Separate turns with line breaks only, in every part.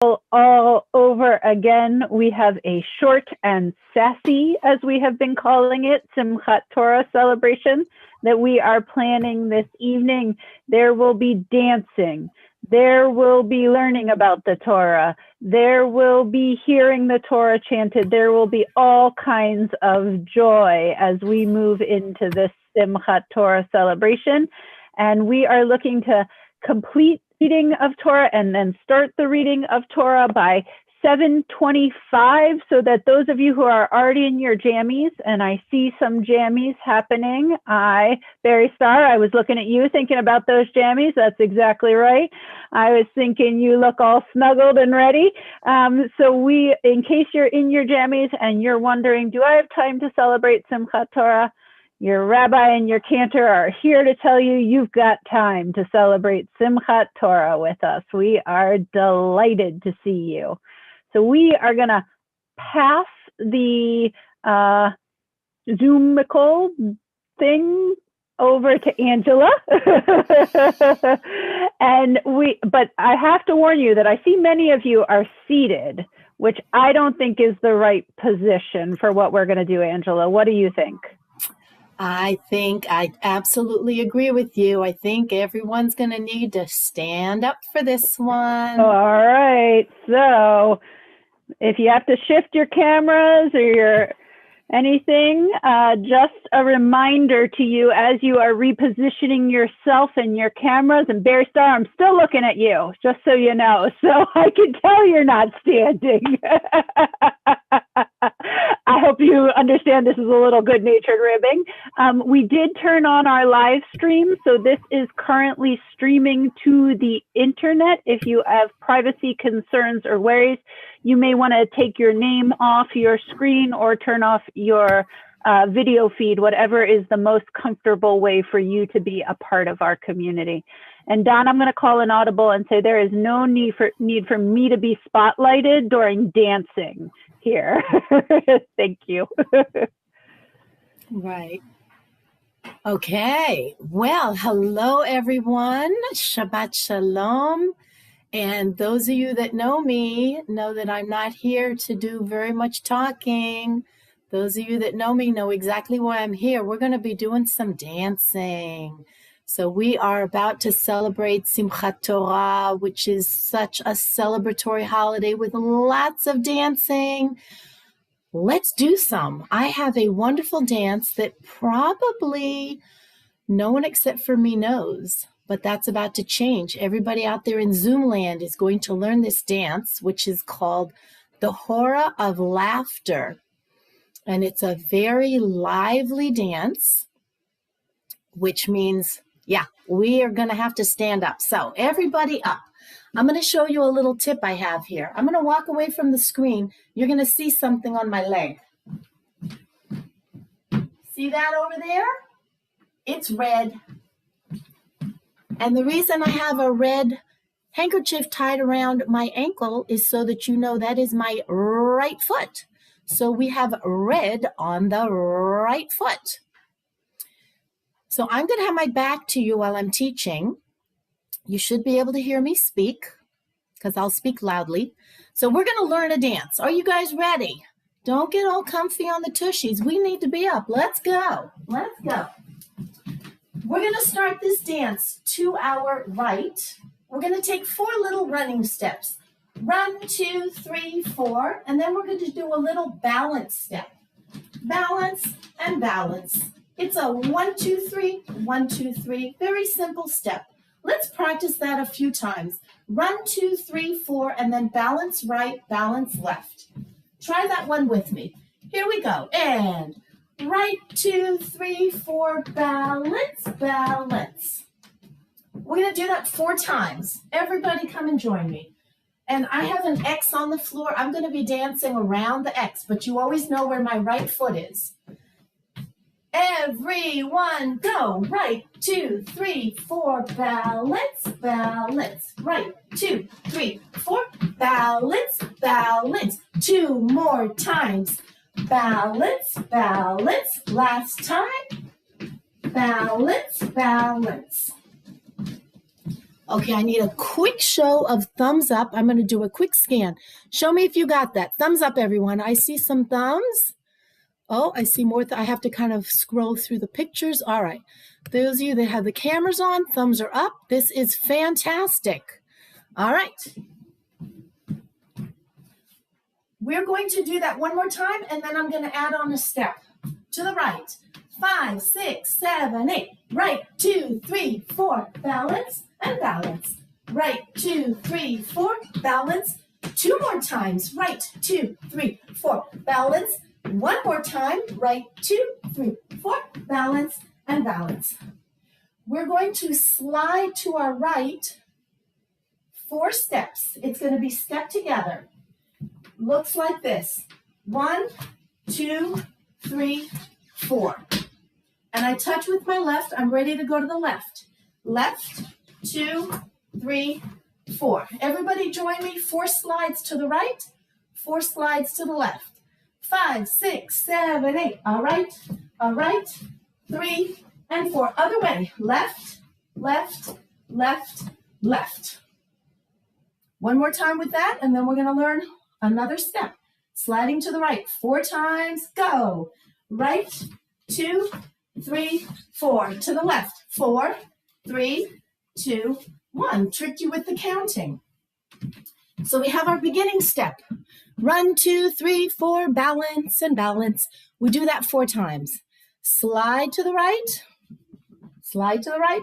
all over again. We have a short and sassy, as we have been calling it, Simchat Torah Celebration that we are planning this evening. There will be dancing. There will be learning about the Torah. There will be hearing the Torah chanted. There will be all kinds of joy as we move into this Simchat Torah celebration. And we are looking to complete reading of Torah and then start the reading of Torah by 7:25, so that those of you who are already in your jammies, and I see some jammies happening. Barry Star, I was looking at you thinking about those jammies. That's exactly right. I was thinking you look all snuggled and ready. So in case you're in your jammies and you're wondering, do I have time to celebrate Simchat Torah? Your rabbi and your cantor are here to tell you you've got time to celebrate Simchat Torah with us. We are delighted to see you. So we are going to pass the Zoomical thing over to Angela. But I have to warn you that I see many of you are seated, which I don't think is the right position for what we're going to do, Angela. What do you think?
I think I absolutely agree with you. I think everyone's going to need to stand up for this one.
All right. So if you have to shift your cameras or your anything, just a reminder to you as you are repositioning yourself and your cameras. And Bear Star, I'm still looking at you, just so you know. So I can tell you're not standing. I hope you understand this is a little good-natured ribbing. We did turn on our live stream, so this is currently streaming to the internet. If you have privacy concerns or worries, you may want to take your name off your screen or turn off your video feed, whatever is the most comfortable way for you to be a part of our community. And Don, I'm going to call an audible and say there is no need for me to be spotlighted during dancing here. Thank you.
Right. Okay. Well, hello, everyone. Shabbat Shalom. And those of you that know me know that I'm not here to do very much talking. Those of you that know me know exactly why I'm here. We're going to be doing some dancing. So we are about to celebrate Simchat Torah, which is such a celebratory holiday with lots of dancing. Let's do some. I have a wonderful dance that probably no one except for me knows, but that's about to change. Everybody out there in Zoom land is going to learn this dance, which is called the Hora of Laughter. And it's a very lively dance, which means, we are going to have to stand up. So everybody up. I'm going to show you a little tip I have here. I'm going to walk away from the screen. You're going to see something on my leg. See that over there? It's red. And the reason I have a red handkerchief tied around my ankle is so that you know that is my right foot. So we have red on the right foot. So I'm going to have my back to you while I'm teaching. You should be able to hear me speak because I'll speak loudly. So we're going to learn a dance. Are you guys ready? Don't get all comfy on the tushies. We need to be up. Let's go. Let's go. We're going to start this dance to our right. We're going to take 4 little running steps. 1, 2, 3, 4. And then we're going to do a little balance step. Balance and balance. It's a 1, 2, 3, 1, 2, 3. Very simple step. Let's practice that a few times. 1, 2, 3, 4, and then balance right, balance left. Try that one with me. Here we go. And right, 2, 3, 4, balance, balance. We're going to do that 4 times. Everybody come and join me. And I have an X on the floor. I'm going to be dancing around the X, but you always know where my right foot is. Everyone go. Right, 2, 3, 4, balance, balance. Right, 2, 3, 4, balance, balance. 2 more times. Balance, balance. Last time. Balance, balance. Okay, I need a quick show of thumbs up. I'm going to do a quick scan. Show me if you got that. Thumbs up, everyone. I see some thumbs. Oh, I see more. I have to kind of scroll through the pictures. All right. Those of you that have the cameras on, thumbs are up. This is fantastic. All right. We're going to do that one more time, and then I'm going to add on a step to the right. 5, 6, 7, 8. Right, 2, 3, 4. Balance and balance. Right, 2, 3, 4. Balance. 2 more times. Right, 2, 3, 4. Balance. 1 more time. Right, 2, 3, 4. Balance and balance. We're going to slide to our right 4 steps. It's going to be step together. Looks like this. 1, 2, 3, 4. And I touch with my left. I'm ready to go to the left. Left, 2, 3, 4. Everybody join me. 4 slides to the right, 4 slides to the left. 5, 6, 7, 8. All right, 3 and 4. Other way. Left, left, left, left. One more time with that, and then we're going to learn another step. Sliding to the right 4 times. Go. Right, 2, 3, 4. To the left. 4, 3, 2, 1. Tricked you with the counting. So we have our beginning step. Run, 2, 3, 4, balance and balance. We do that 4 times. Slide to the right,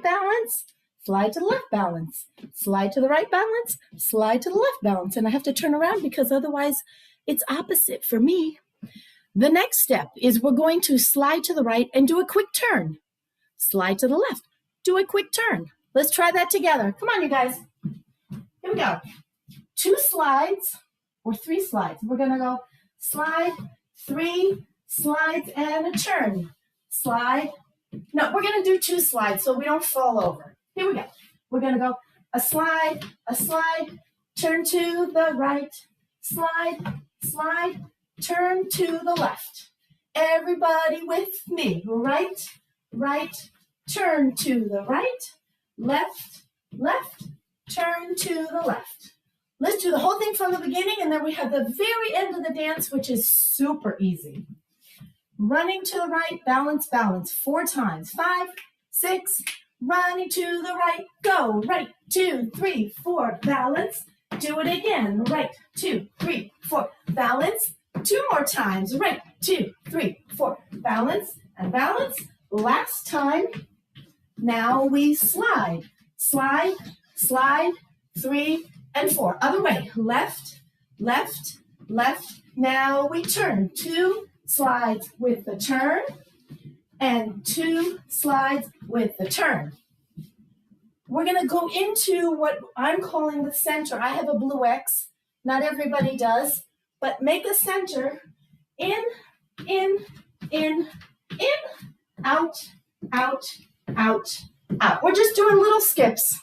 balance, slide to the left, balance, slide to the right, balance, slide to the left, balance. And I have to turn around because otherwise it's opposite for me. The next step is we're going to slide to the right and do a quick turn. Slide to the left, do a quick turn. Let's try that together. Come on, you guys. Here we go. 2 slides or 3 slides. We're going to go slide, 3 slides, and a turn. Slide. No, we're going to do 2 slides so we don't fall over. Here we go. We're going to go a slide, turn to the right, slide, slide, turn to the left. Everybody with me. Right, right, turn to the right, left, left, turn to the left. Let's do the whole thing from the beginning, and then we have the very end of the dance, which is super easy. Running to the right, balance, balance, 4 times. 5, 6, running to the right, go. Right, 2, 3, 4, balance. Do it again. Right, 2, 3, 4, balance. 2 more times. Right, 2, 3, 4, balance and balance. Last time. Now we slide, slide, slide, 3 and 4. Other way. Left, left, left. Now we turn. 2 slides with the turn and 2 slides with the turn. We're going to go into what I'm calling the center. I have a blue X. Not everybody does, but make a center. In, out, out, out, out. We're just doing little skips.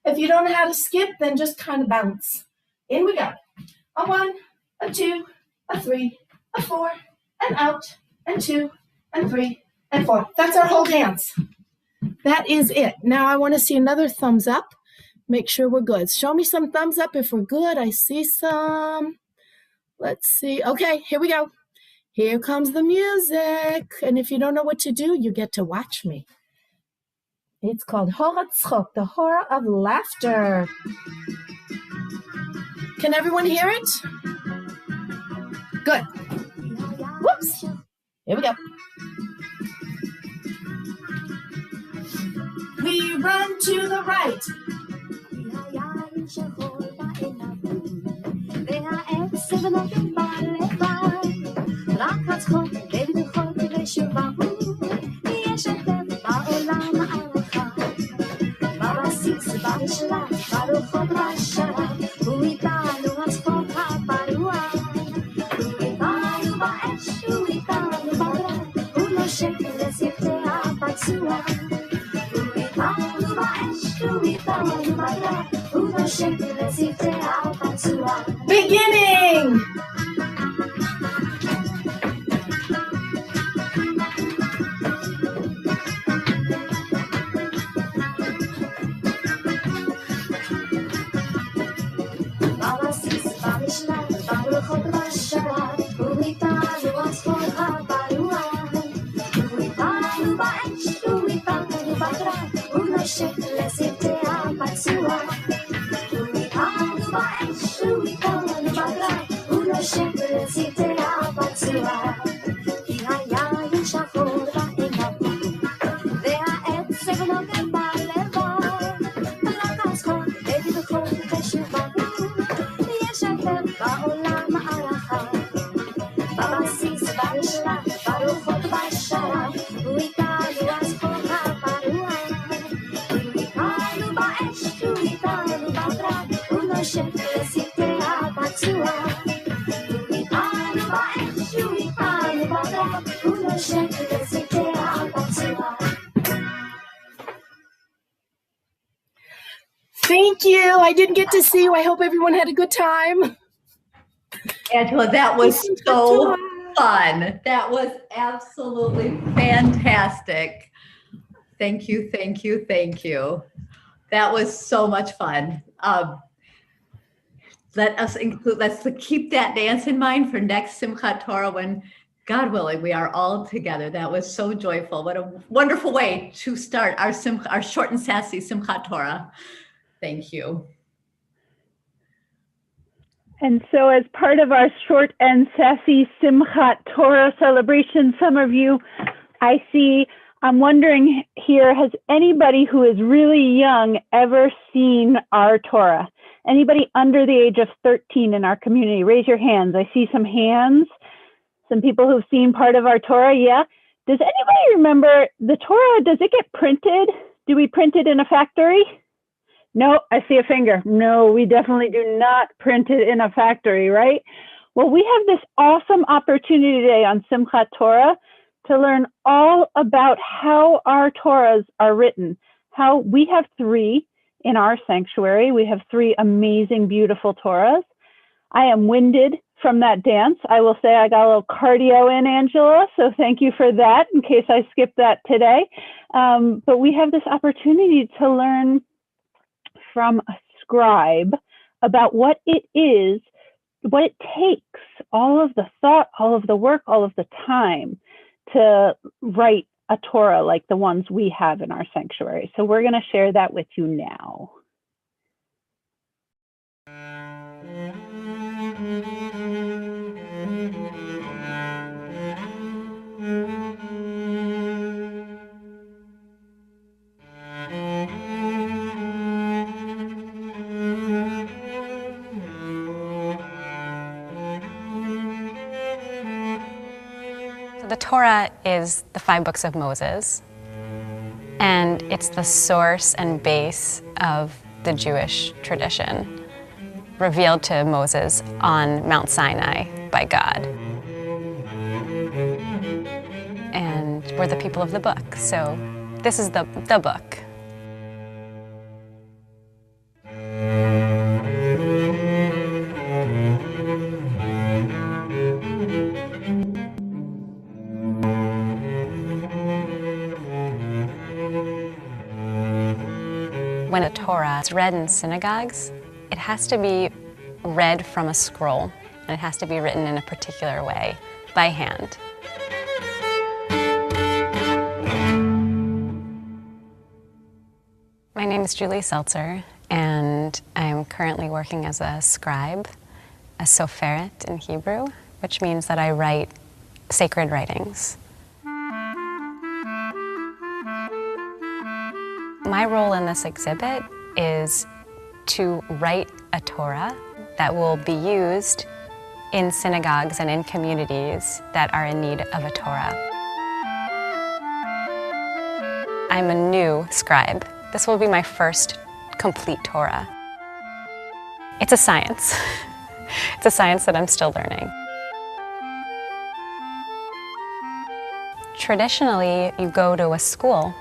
If you don't know how to skip, then just kind of bounce. In we go. A 1, a 2, a 3, a 4, and out, and 2, and 3, and 4. That's our whole dance. That is it. Now I want to see another thumbs up. Make sure we're good. Show me some thumbs up if we're good. I see some. Let's see. Okay, here we go. Here comes the music. And if you don't know what to do, you get to watch me. It's called Hora Tzchok, the horror of laughter. Can everyone hear it? Good. Whoops. Here we go. We run to the right. Beginning! Thank you. I didn't get to see you. I hope everyone had a good time.
Angela, that was so fun. That was absolutely fantastic. Thank you, thank you, thank you. That was so much fun. Let's keep that dance in mind for next Simchat Torah when, God willing, we are all together. That was so joyful. What a wonderful way to start our short and sassy Simchat Torah. Thank you.
And so as part of our short and sassy Simchat Torah celebration summer view, I'm wondering here, has anybody who is really young ever seen our Torah? Anybody under the age of 13 in our community? Raise your hands. I see some hands. Some people who've seen part of our Torah, yeah? Does anybody remember the Torah, does it get printed? Do we print it in a factory? No, I see a finger. No, we definitely do not print it in a factory, right? Well, we have this awesome opportunity today on Simchat Torah to learn all about how our Torahs are written. How we have 3 in our sanctuary. We have 3 amazing, beautiful Torahs. I am winded from that dance. I will say I got a little cardio in, Angela, so thank you for that in case I skipped that today. But we have this opportunity to learn from a scribe about what it is, what it takes, all of the thought, all of the work, all of the time to write a Torah like the ones we have in our sanctuary. So we're going to share that with you now.
The Torah is the 5 books of Moses, and it's the source and base of the Jewish tradition, revealed to Moses on Mount Sinai by God. And we're the people of the book, so this is the book. When a Torah is read in synagogues, it has to be read from a scroll, and it has to be written in a particular way, by hand. My name is Julie Seltzer, and I'm currently working as a scribe, a soferet in Hebrew, which means that I write sacred writings. My role in this exhibit is to write a Torah that will be used in synagogues and in communities that are in need of a Torah. I'm a new scribe. This will be my first complete Torah. It's a science. It's a science that I'm still learning. Traditionally, you go to a school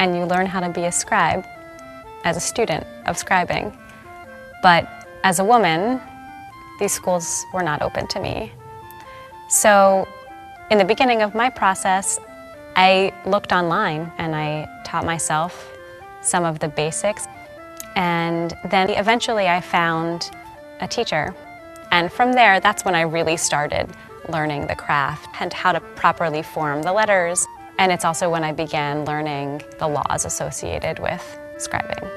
and you learn how to be a scribe as a student of scribing. But as a woman, these schools were not open to me. So in the beginning of my process, I looked online and I taught myself some of the basics. And then eventually I found a teacher. And from there, that's when I really started learning the craft and how to properly form the letters. And it's also when I began learning the laws associated with scribing.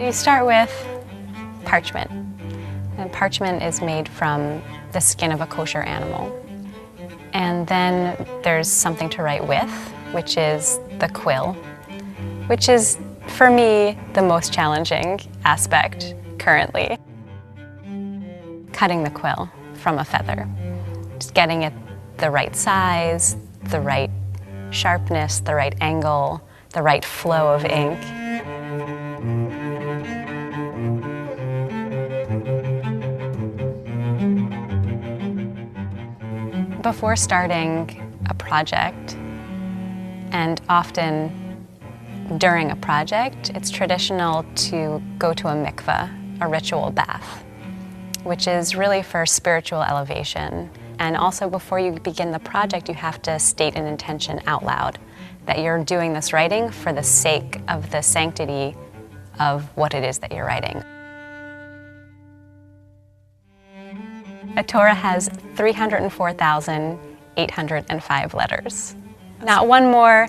You start with parchment. And parchment is made from the skin of a kosher animal. And then there's something to write with, which is the quill, which is, for me, the most challenging aspect currently. Cutting the quill from a feather. Just getting it the right size, the right sharpness, the right angle, the right flow of ink. Before starting a project, and often during a project, it's traditional to go to a mikveh, a ritual bath, which is really for spiritual elevation. And also before you begin the project, you have to state an intention out loud that you're doing this writing for the sake of the sanctity of what it is that you're writing. A Torah has 304,805 letters. Not one more,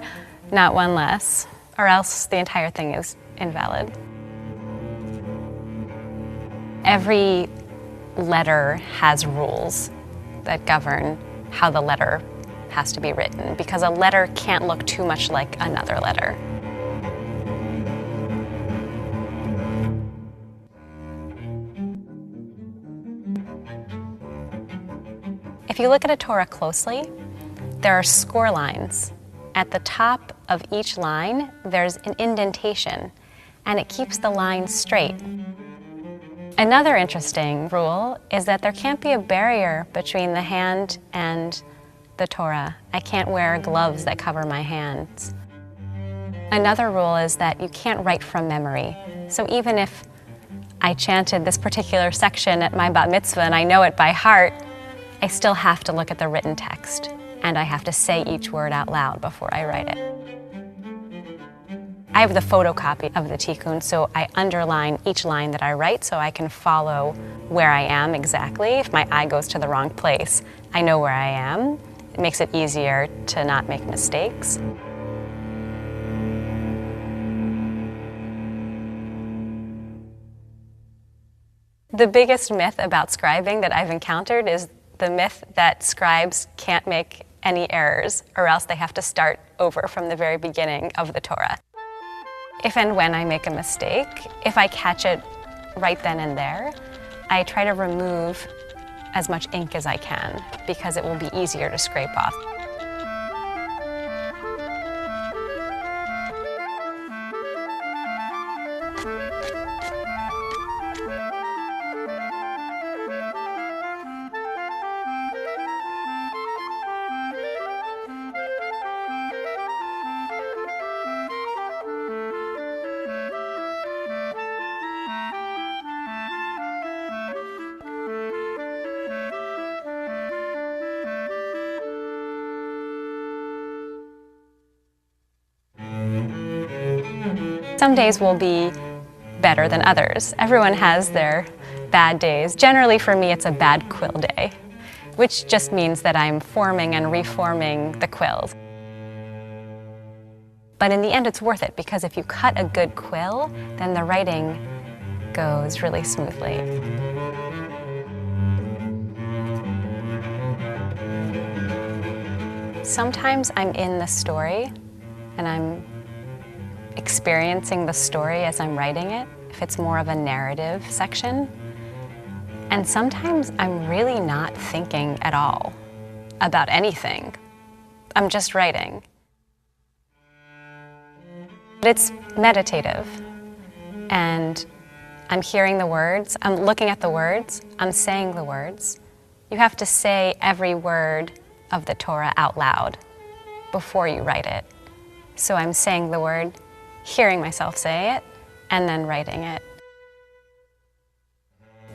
not one less, or else the entire thing is invalid. Every letter has rules that govern how the letter has to be written, because a letter can't look too much like another letter. If you look at a Torah closely, there are score lines. At the top of each line, there's an indentation, and it keeps the line straight. Another interesting rule is that there can't be a barrier between the hand and the Torah. I can't wear gloves that cover my hands. Another rule is that you can't write from memory. So even if I chanted this particular section at my bat mitzvah and I know it by heart, I still have to look at the written text, and I have to say each word out loud before I write it. I have the photocopy of the tikkun, so I underline each line that I write so I can follow where I am exactly. If my eye goes to the wrong place, I know where I am. It makes it easier to not make mistakes. The biggest myth about scribing that I've encountered is the myth that scribes can't make any errors, or else they have to start over from the very beginning of the Torah. If and when I make a mistake, if I catch it right then and there, I try to remove as much ink as I can, because it will be easier to scrape off. Some days will be better than others. Everyone has their bad days. Generally for me, it's a bad quill day, which just means that I'm forming and reforming the quills. But in the end, it's worth it, because if you cut a good quill, then the writing goes really smoothly. Sometimes I'm in the story and I'm experiencing the story as I'm writing it, if it's more of a narrative section. And sometimes I'm really not thinking at all about anything. I'm just writing. It's meditative, and I'm hearing the words, I'm looking at the words, I'm saying the words. You have to say every word of the Torah out loud before you write it. So I'm saying the word, hearing myself say it, and then writing it.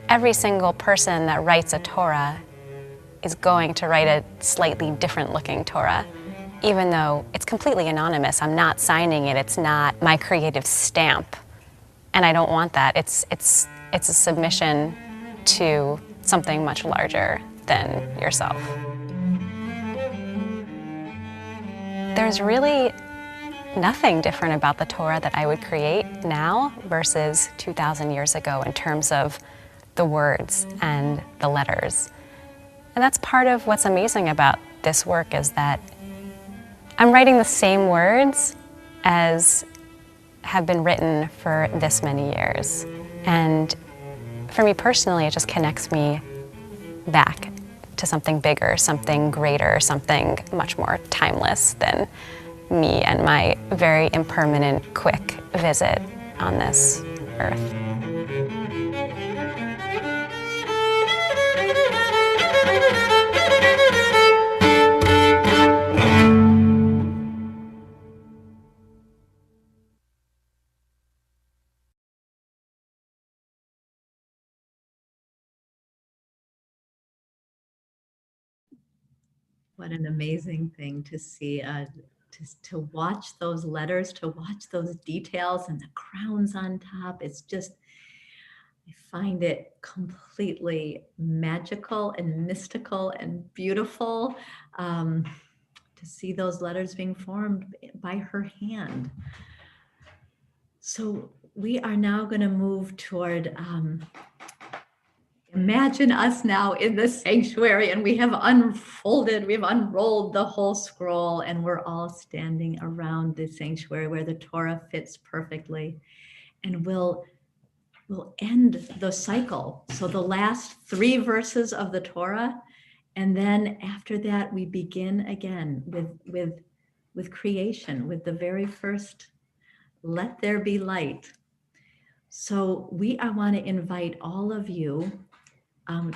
Every single person that writes a Torah is going to write a slightly different looking Torah, even though it's completely anonymous. I'm not signing it, it's not my creative stamp. And I don't want that. It's a submission to something much larger than yourself. There's really nothing different about the Torah that I would create now versus 2,000 years ago in terms of the words and the letters. And that's part of what's amazing about this work, is that I'm writing the same words as have been written for this many years. And for me personally, it just connects me back to something bigger, something greater, something much more timeless than me and my very impermanent, quick visit on this earth.
What an amazing thing to see, to watch those letters, to watch those details and the crowns on top. It's just, I find it completely magical and mystical and beautiful to see those letters being formed by her hand. So we are now going to move toward imagine us now in the sanctuary, and we have unrolled the whole scroll, and we're all standing around the sanctuary where the Torah fits perfectly. And we'll end the cycle. So the last 3 verses of the Torah, and then after that we begin again with creation, with the very first, let there be light. So we want to invite all of you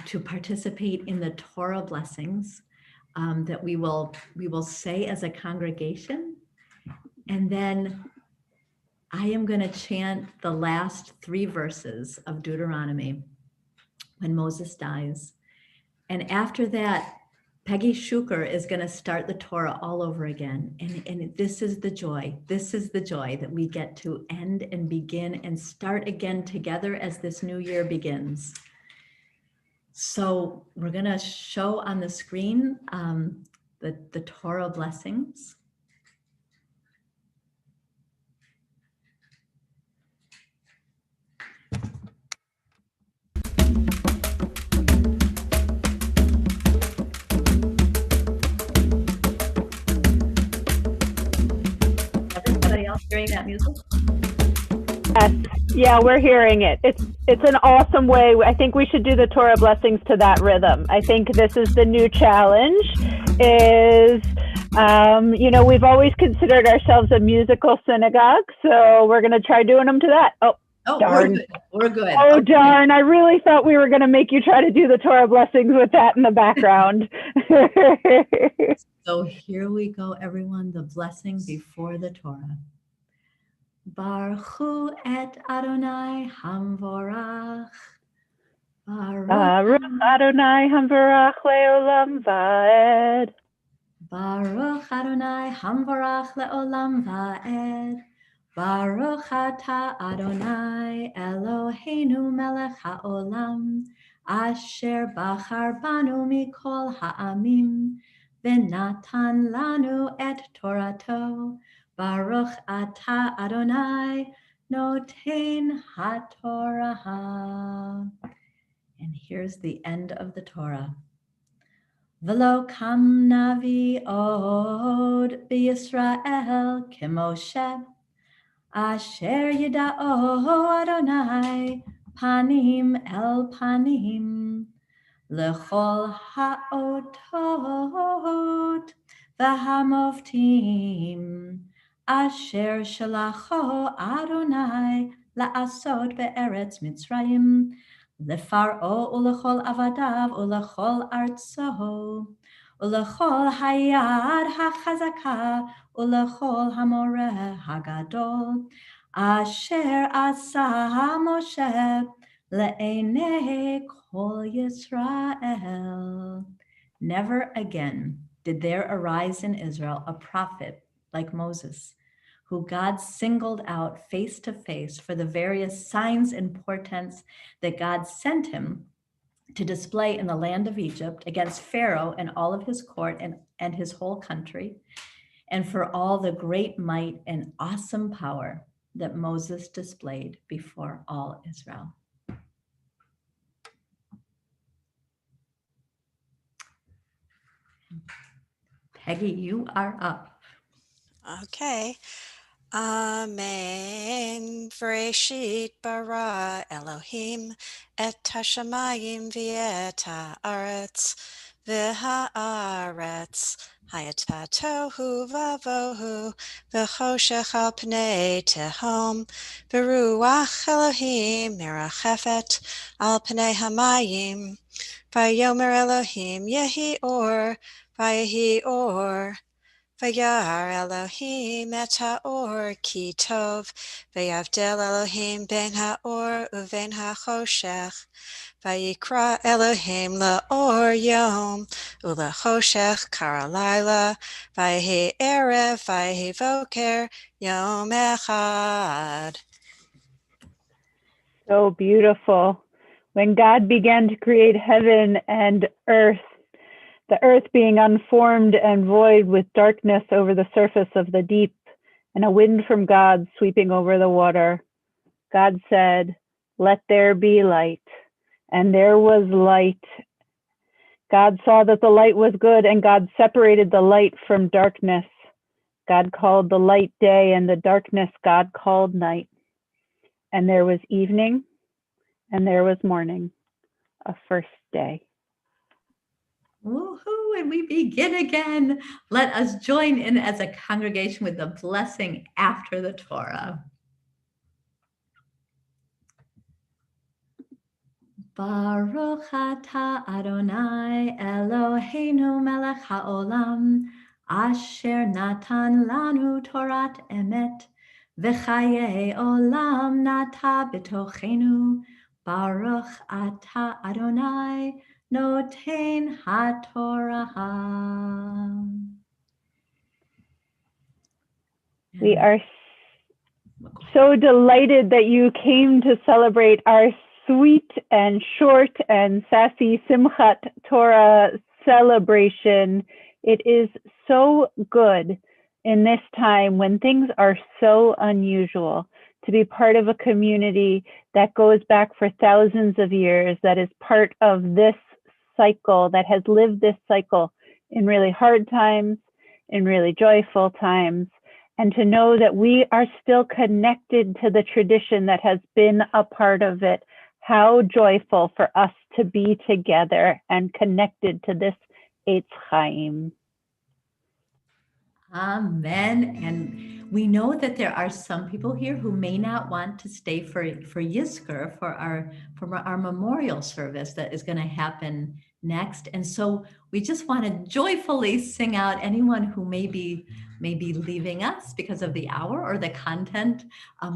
to participate in the Torah blessings that we will say as a congregation. And then I am going to chant the last 3 verses of Deuteronomy when Moses dies. And after that, Peggy Shuker is going to start the Torah all over again. And this is the joy. This is the joy that we get to end and begin and start again together as this new year begins. So we're going to show on the screen the Torah blessings. Everybody else hearing that music?
Yes. Yeah, we're hearing it. It's an awesome way. I think we should do the Torah blessings to that rhythm. I think this is the new challenge. We've always considered ourselves a musical synagogue, so we're going to try doing them to that.
Oh,
darn.
We're good.
Oh,
okay.
Darn. I really thought we were going to make you try to do the Torah blessings with that in the background.
So here we go, everyone, the blessing before the Torah. Baruch hu et Adonai Hamvorach.
Baruch Adonai Hamvarach leolam vaed.
Baruch Adonai Hamvorach leolam vaed. Baruch atah Adonai Eloheinu melech haolam, asher bachar banu mikol ha'amim, v'natan lanu et Torato. Baruch atah Adonai noten haTorah. And here's the end of the Torah. V'lo kam navi od b'Yisrael k'Moshe, asher yida'o Adonai panim el panim, lechol ha'otot v'hamoftim, asher shalacho Adonai la'asot be'eretz Mitzrayim, lefar'o ulechol avadav ulechol artso, ulechol hayad hachazaka ulechol hamoreh hagadol, asher asa Moshe le'enei kol Yisrael. Never again did there arise in Israel a prophet like Moses, who God singled out face to face for the various signs and portents that God sent him to display in the land of Egypt against Pharaoh and all of his court and his whole country, and for all the great might and awesome power that Moses displayed before all Israel. Peggy, you are up.
Okay. Amen. Bereshit bara Elohim et hashamayim v'et haaretz v'haaretz hayata tohu vavohu v'choshech al pnei tehom v'ruach Elohim merachefet al pnei hamayim v'yomer Elohim yehi or v'yehi or Vayar Elohim et ha'or ki tov, vayavdel Elohim ben ha'or uven ha'choshech, vayikra Elohim la'or yom, u'lachoshech kara laila, vayhi erev, vayhi voker, yom echad.
So beautiful. When God began to create heaven and earth, the earth being unformed and void with darkness over the surface of the deep, and a wind from God sweeping over the water, God said, "Let there be light." And there was light. God saw that the light was good, and God separated the light from darkness. God called the light day, and the darkness God called night. And there was evening, and there was morning, a first day.
Woohoo, and we begin again. Let us join in as a congregation with the blessing after the Torah. Baruch atah Adonai Eloheinu melech haolam, asher natan lanu Torat emet, v'chayei olam nata b'tochenu. Baruch atah Adonai noten haTorah.
We are so delighted that you came to celebrate our sweet and short and sassy Simchat Torah celebration. It is so good in this time when things are so unusual to be part of a community that goes back for thousands of years, that is part of this cycle, that has lived this cycle in really hard times, in really joyful times, and to know that we are still connected to the tradition that has been a part of it. How joyful for us to be together and connected to this Eitz Chaim.
Amen. And we know that there are some people here who may not want to stay for Yizkor, for our memorial service that is going to happen next. And so we just want to joyfully sing out anyone who may be leaving us because of the hour or the content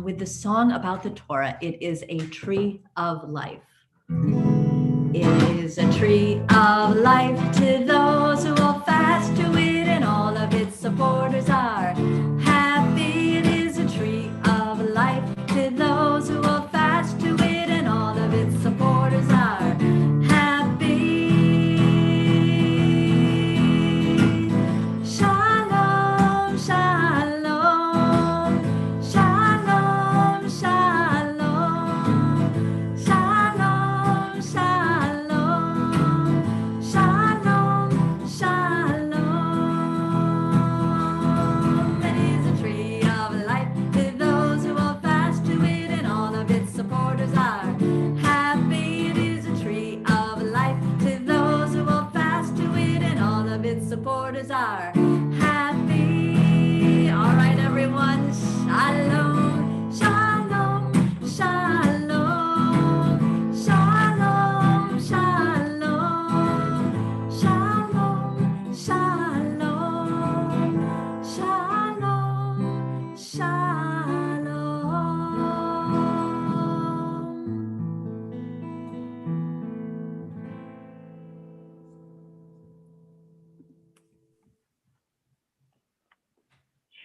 with the song about the Torah. It is a tree of life. It is a tree of life to those who will fast to it, and all of its supporters are happy. It is a tree of life to those who will fast to it, and all of its supporters are happy. Shalom, shalom, shalom, shalom, shalom, shalom, shalom, shalom. It is a tree of life to those who will fast to it, and all of its supporters are happy. It is a tree of life to those who will fast to it, and all of its supporters are happy. All right, everyone. Shalom, shalom, shalom, shalom, shalom, shalom, shalom, shalom,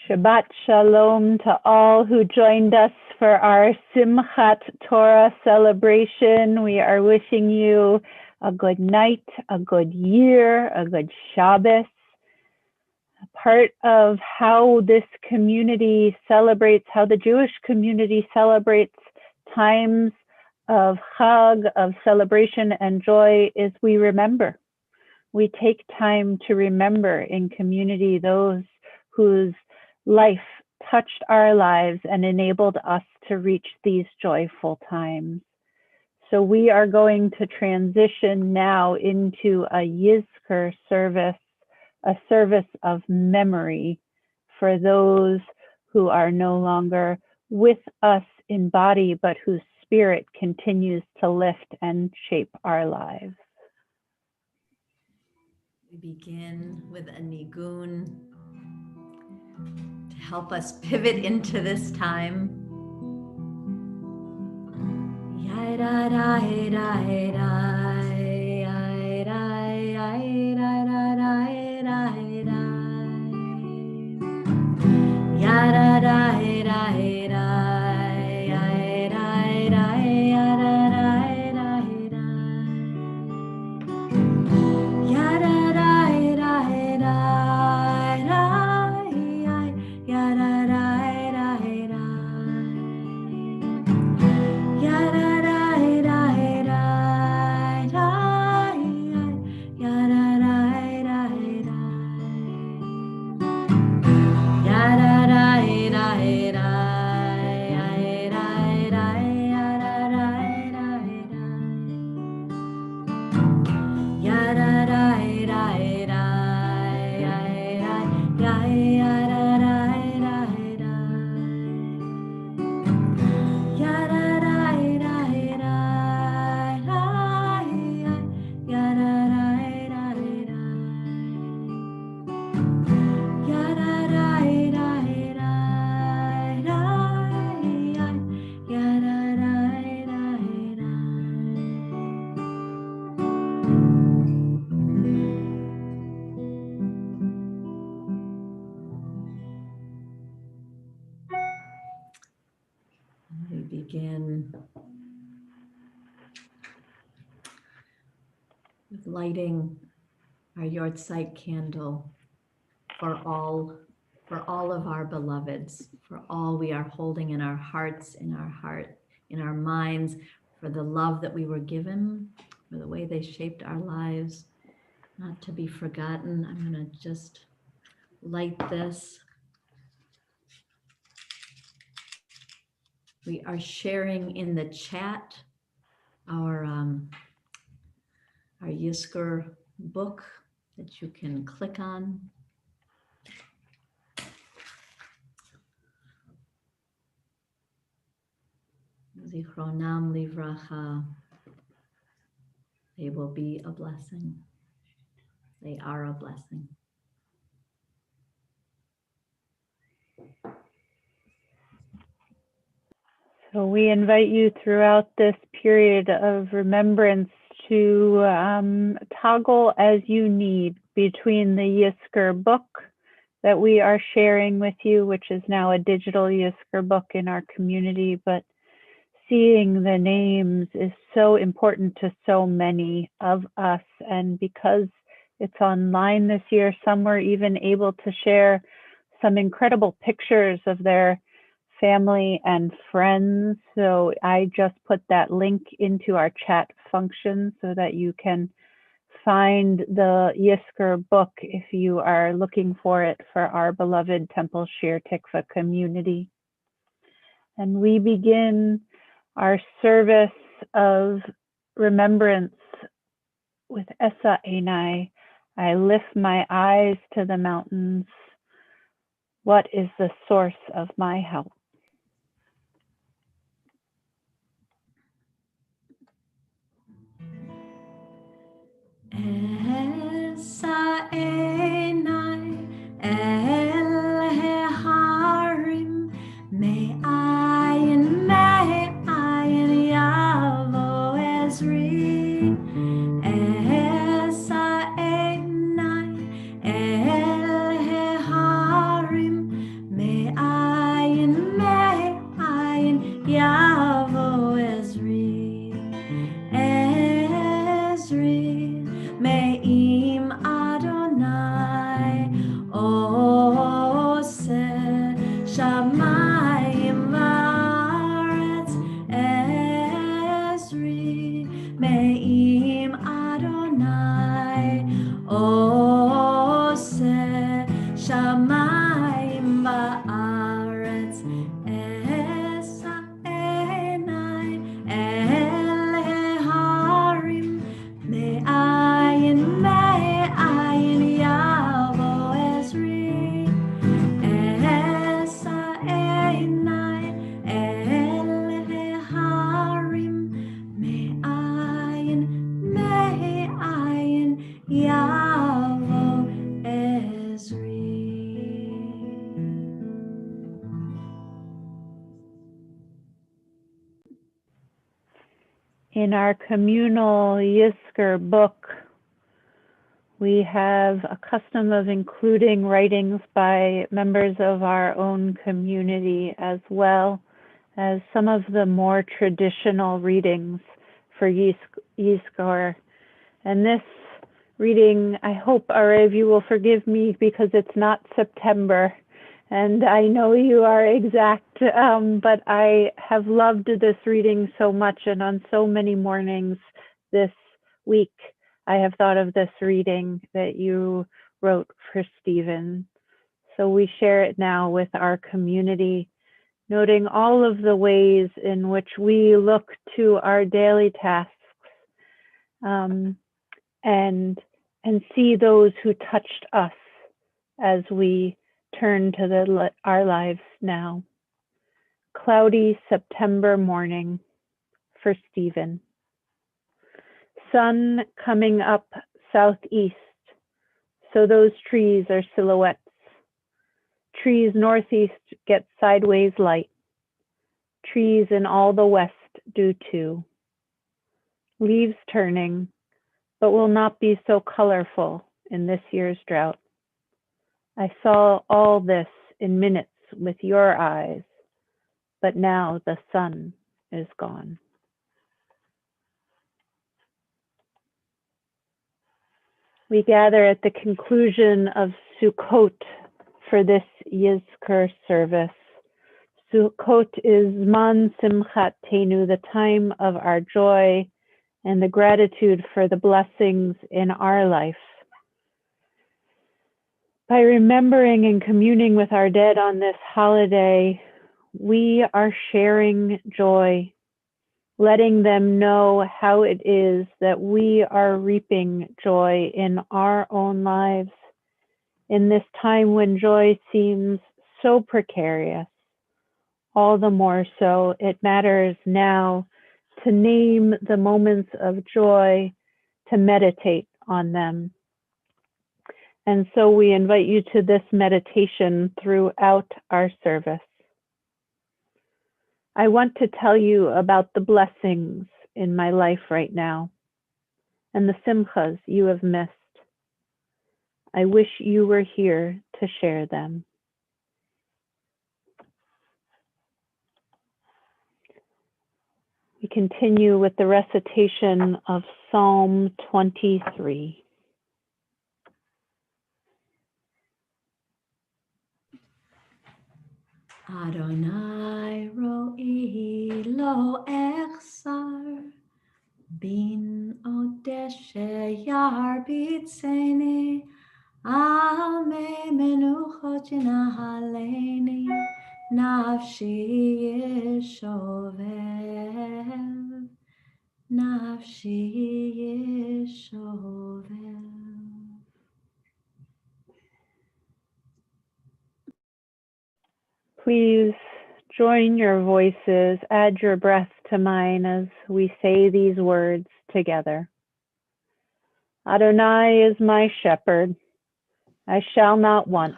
Shabbat Shalom to all who joined us for our Simchat Torah celebration. We are wishing you a good night, a good year, a good Shabbos. part of how this community celebrates, how the Jewish community celebrates times of Chag, of celebration and joy, is we remember. We take time to remember in community those whose life touched our lives and enabled us to reach these joyful times. So we are going to transition now into a Yizkor service, a service of memory for those who are no longer with us in body, but whose spirit continues to lift and shape our lives.
We begin with a nigun to help us pivot into this time. We begin with lighting our Yortzeit candle for all of our beloveds, for all we are holding in our hearts, in our minds, for the love that we were given, for the way they shaped our lives, not to be forgotten. I'm going to just light this. We are sharing in the chat our Yizkor book that you can click on. Zichronam livracha. They will be a blessing. They are a blessing.
So we invite you throughout this period of remembrance to toggle as you need between the Yizkor book that we are sharing with you, which is now a digital Yizkor book in our community, but seeing the names is so important to so many of us. And because it's online this year, some were even able to share some incredible pictures of their family and friends. So I just put that link into our chat function so that you can find the Yizkor book if you are looking for it for our beloved Temple Shir Tikvah community. And we begin our service of remembrance with Esa Einai. I lift my eyes to the mountains. What is the source of my help?
Esa Einai el Heharim me'ayin yavo Ezri. Esa Einai el Heharim me'ayin
In our communal Yizkor book, we have a custom of including writings by members of our own community, as well as some of the more traditional readings for Yizkor. And this reading, I hope, Arev, you will forgive me because it's not September, and I know you are exact, but I have loved this reading so much, and on so many mornings this week, I have thought of this reading that you wrote for Stephen. So we share it now with our community, noting all of the ways in which we look to our daily tasks and see those who touched us as we turn to our lives now. Cloudy September morning for Stephen. Sun coming up southeast, so those trees are silhouettes. Trees northeast get sideways light. Trees in all the west do too. Leaves turning, but will not be so colorful in this year's drought. I saw all this in minutes with your eyes, but now the sun is gone. We gather at the conclusion of Sukkot for this Yizkor service. Sukkot is Man Simchat Tenu, the time of our joy and the gratitude for the blessings in our life. By remembering and communing with our dead on this holiday, we are sharing joy, letting them know how it is that we are reaping joy in our own lives in this time when joy seems so precarious. All the more so, it matters now to name the moments of joy, to meditate on them. And so we invite you to this meditation throughout our service. I want to tell you about the blessings in my life right now and the simchas you have missed. I wish you were here to share them. We continue with the recitation of Psalm 23.
Adonai ro'i lo echsar bin odeshe yarbitzeni al me menuchot nahaleni nafshi yeshovel nafshi yeshovel.
Please join your voices, add your breath to mine as we say these words together. Adonai is my shepherd, I shall not want.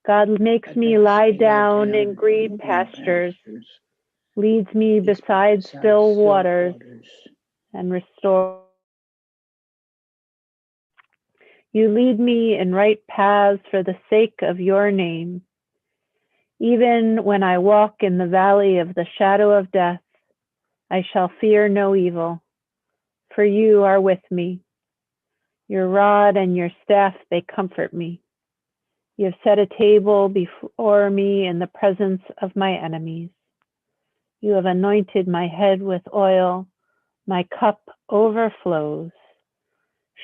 God makes me lie down in green pastures, leads me beside still waters, and restores. You lead me in right paths for the sake of your name. Even when I walk in the valley of the shadow of death, I shall fear no evil, for you are with me. Your rod and your staff, they comfort me. You have set a table before me in the presence of my enemies. You have anointed my head with oil, my cup overflows.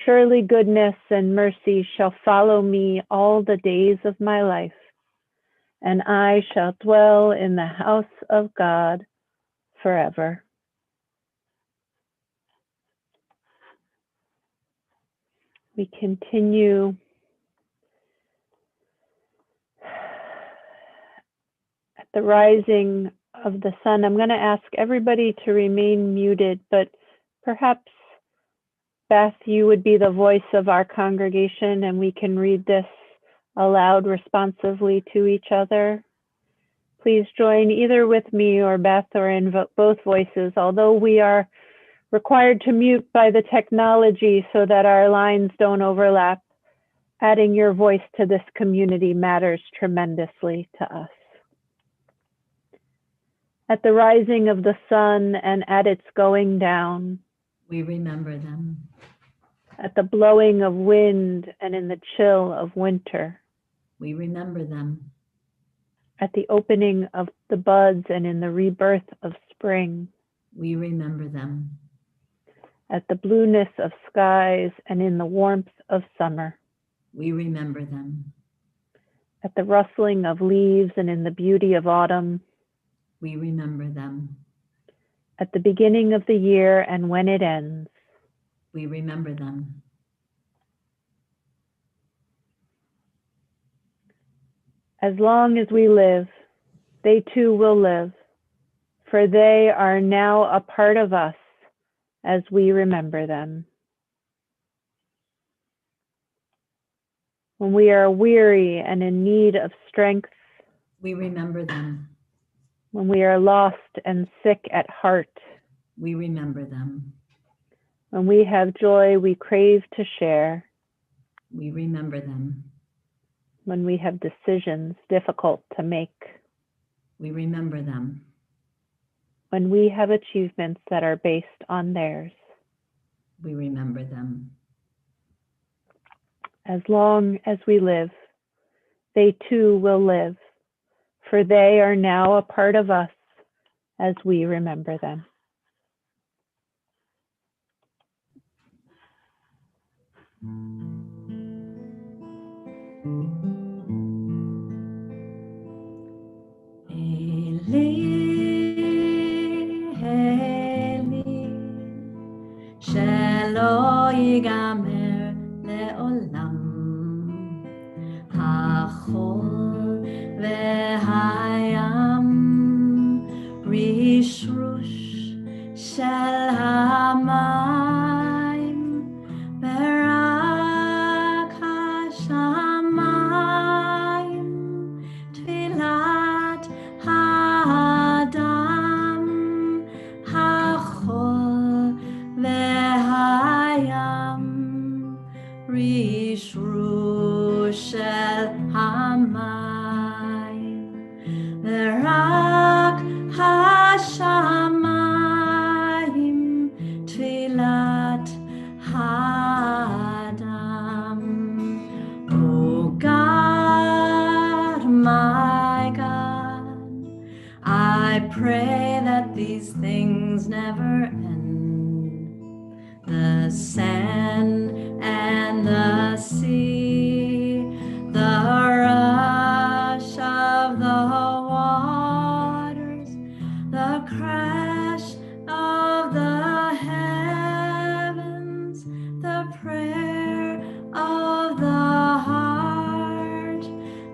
Surely goodness and mercy shall follow me all the days of my life, and I shall dwell in the house of God forever. We continue at the rising of the sun. I'm going to ask everybody to remain muted, but perhaps, Beth, you would be the voice of our congregation and we can read this aloud responsively to each other. Please join either with me or Beth or in both voices. Although we are required to mute by the technology so that our lines don't overlap. Adding your voice to this community matters tremendously to us. At the rising of the sun and at its going down,
we remember them.
At the blowing of wind and in the chill of winter,
we remember them.
At the opening of the buds and in the rebirth of spring,
we remember them.
At the blueness of skies and in the warmth of summer,
we remember them.
At the rustling of leaves and in the beauty of autumn,
we remember them.
At the beginning of the year and when it ends,
we remember them.
As long as we live, they too will live, for they are now a part of us as we remember them. When we are weary and in need of strength,
we remember them.
When we are lost and sick at heart,
we remember them.
When we have joy we crave to share,
we remember them.
When we have decisions difficult to make,
we remember them.
When we have achievements that are based on theirs,
we remember them.
As long as we live, they too will live, for they are now a part of us as we remember them.
שלא ייגמר לעולם החול והים רשרוש של המים ורק השמיים תפילת האדם החול והים רשרוש של המים ורק השמיים תפילת האדם. Oh God, my God, I pray that these things never end. The sand and the sea, the rush of the waters, the crash of the heavens, the prayer of the heart,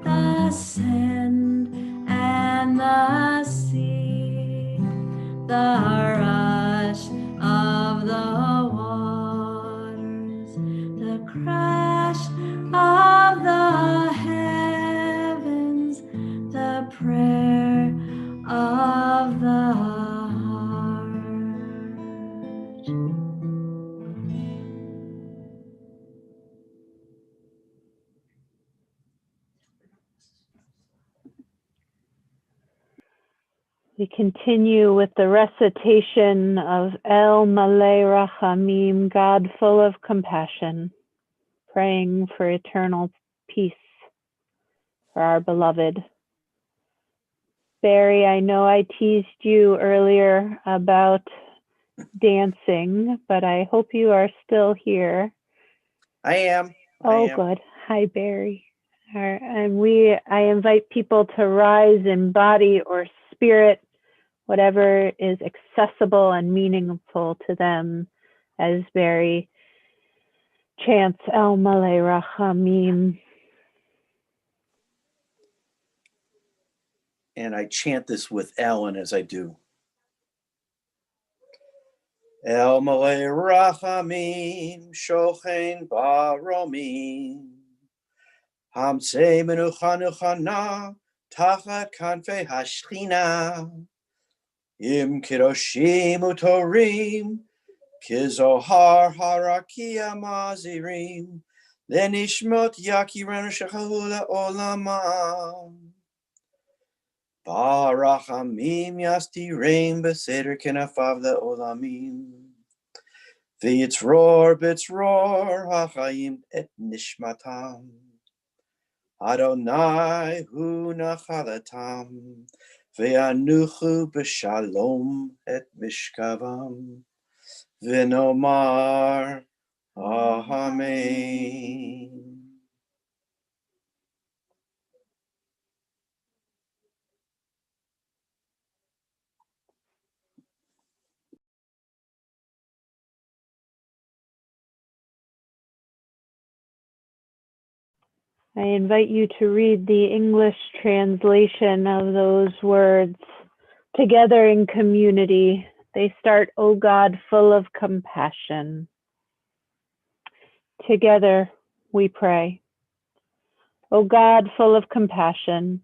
the sand and the sea, the rush of the waters, the crash of the heavens, the prayer of the heart.
We continue with the recitation of El Malei Rachamim, God full of compassion, praying for eternal peace for our beloved. Barry, I know I teased you earlier about dancing, but I hope you are still here.
I am.
Good. Hi, Barry. And I invite people to rise in body or spirit, whatever is accessible and meaningful to them, as Barry chants El Malei Rachamim.
And I chant this with Alan as I do. El Malei Rachamim Shochen Baromim Hamsei Menucha Nuchana Tacha Kanfei Hashchina Im Kiroshim Utorim Kizohar harakia mazirim, lenishmot yakiran shechahula olamam. Barachamim yastirein beseder kenafav leolamim. V'yitzror b'tzror hachayim et nishmatam. Adonai hu nachalatam. Ve'anuchu b'shalom et mishkavam. V'nomar Amen.
I invite you to read the English translation of those words together in community. They start, O God, full of compassion. Together we pray. O God, full of compassion,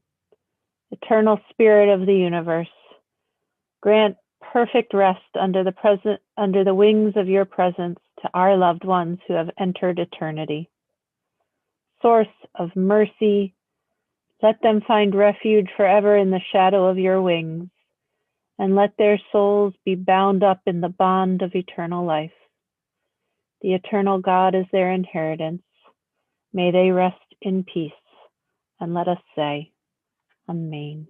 eternal spirit of the universe, grant perfect rest under the wings of your presence to our loved ones who have entered eternity. Source of mercy, let them find refuge forever in the shadow of your wings, and let their souls be bound up in the bond of eternal life. The eternal God is their inheritance. May they rest in peace, and let us say, Amen.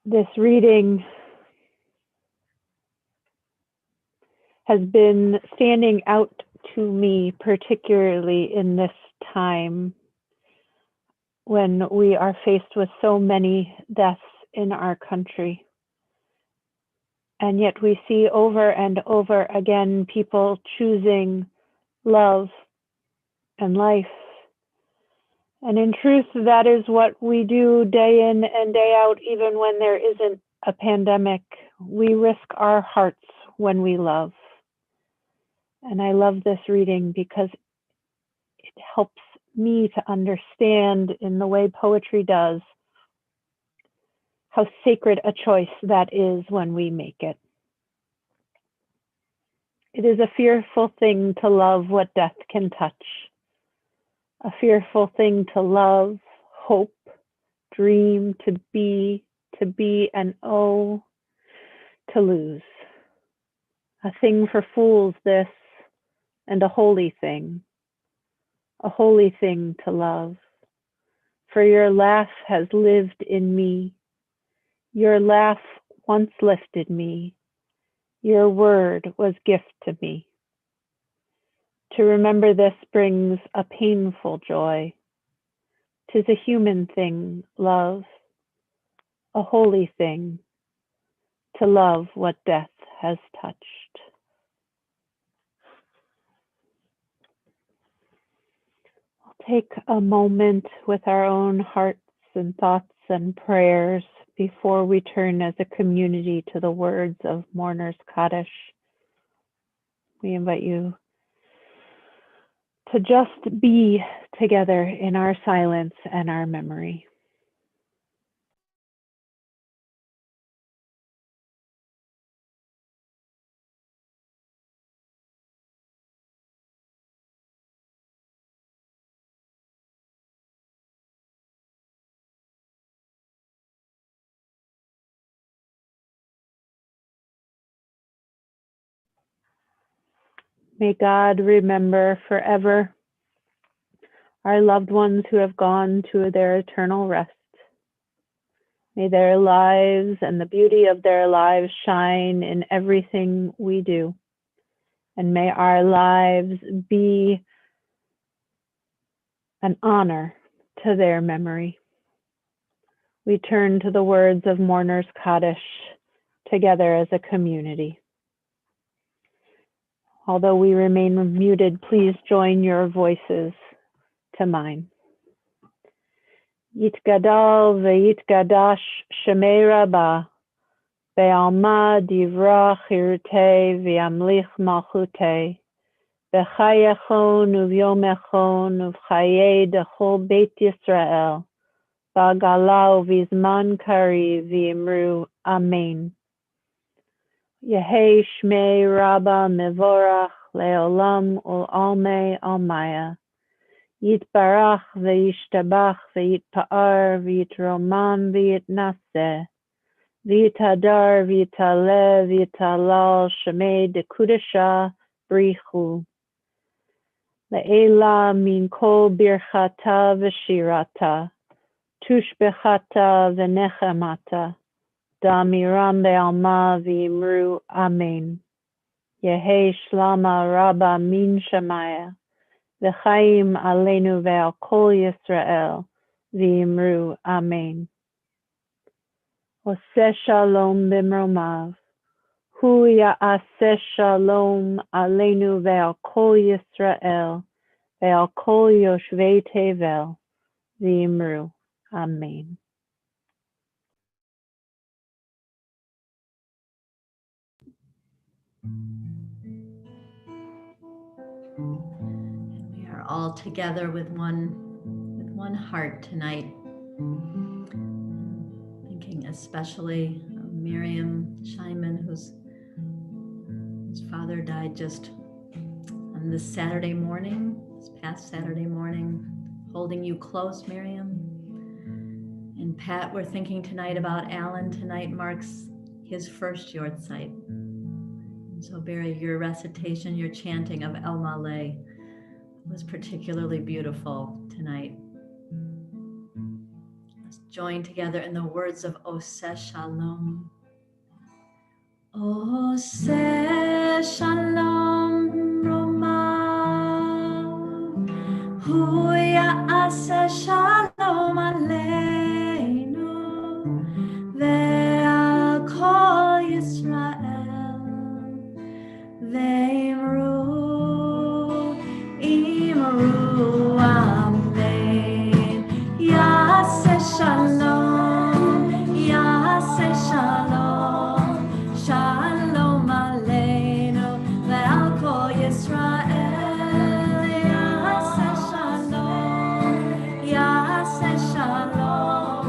This reading has been standing out to me, particularly in this time when we are faced with so many deaths in our country. And yet we see over and over again people choosing love and life. And in truth, that is what we do day in and day out, even when there isn't a pandemic. We risk our hearts when we love. And I love this reading because it helps me to understand, in the way poetry does, how sacred a choice that is when we make it. It is a fearful thing to love what death can touch, a fearful thing to love, hope, dream, to be, and oh, to lose. A thing for fools this, and a holy thing to love. For your laugh has lived in me. Your laugh once lifted me. Your word was gift to me. To remember this brings a painful joy. 'Tis a human thing, love, a holy thing, to love what death has touched. We'll take a moment with our own hearts and thoughts and prayers before we turn as a community to the words of Mourner's Kaddish. We invite you to just be together in our silence and our memory. May God remember forever our loved ones who have gone to their eternal rest. May their lives and the beauty of their lives shine in everything we do. And may our lives be an honor to their memory. We turn to the words of Mourner's Kaddish together as a community. Although we remain muted, please join your voices to mine. Yitgadal ve'yitgadash shemei Rabbah, ve'alma divra chirutei ve'amlich malchutei, v'chayechon uvyomechon uv'chayei dechol Beit Yisrael, Bagala Vizman Kari Vimru Amen. Yehi Shmei Rabba Mevorach Leolam Ul Almei Almaya. Yitbarach V'yishtabach V'yitpa'ar V'yitroman V'yitnaseh. V'yitadar V'yitaleh V'yitalal Shemei Dekudasha Brichu. Le'ela Min Kol Birchata V'shirata. Tushbechata V'nechemata. Damiram Be'alma V'imru Amen. Yehi Shlama Rabba Min Shemaya. V'chaim Aleinu Ve'al Kol Yisrael V'imru Amen. Oseh Shalom B'mromav. Hu Ya'aseh Shalom Aleinu Ve'al Kol Yisrael Ve'al Kol Yoshvei Tevel V'imru Amen.
We are all together with one heart tonight. Thinking especially of Miriam Scheinman, whose father died just on this Saturday morning, this past Saturday morning. Holding you close, Miriam. And Pat, we're thinking tonight about Alan. Tonight marks his first Yortzeit. And so, Barry, your recitation, your chanting of El Maleh was particularly beautiful tonight. Let's join together in the words of Oseh Shalom. Oseh Shalom Romav, Hu Ya'aseh Shalom Aleinu, Ve'al Kol Yisrael, Ve'imru Imru Amen. Ya'aseh Shalom, Ya'aseh Shalom, Shalom Aleinu, Ve'al Kol Yisrael. Ya'aseh Shalom, Ya'aseh Shalom,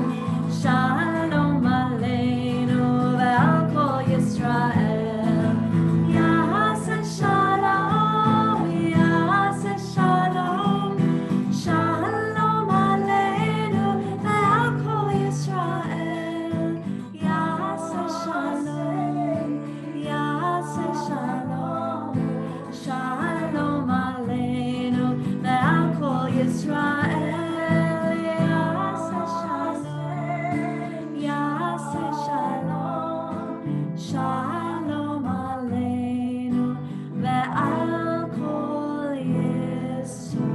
Shalom Aleinu, Ve'al Kol Yisrael. Ya'aseh Shalom, Ya'aseh Shalom, Shalom Aleinu, Ve'al Kol Yisrael. Ya'aseh Shalom, Ya'aseh Shalom, Shalom Aleinu, Ve'al Kol Yisrael. Ya'aseh Shalom, Ya'aseh Shalom, Shalom Aleinu, Ve'al Kol Yisrael.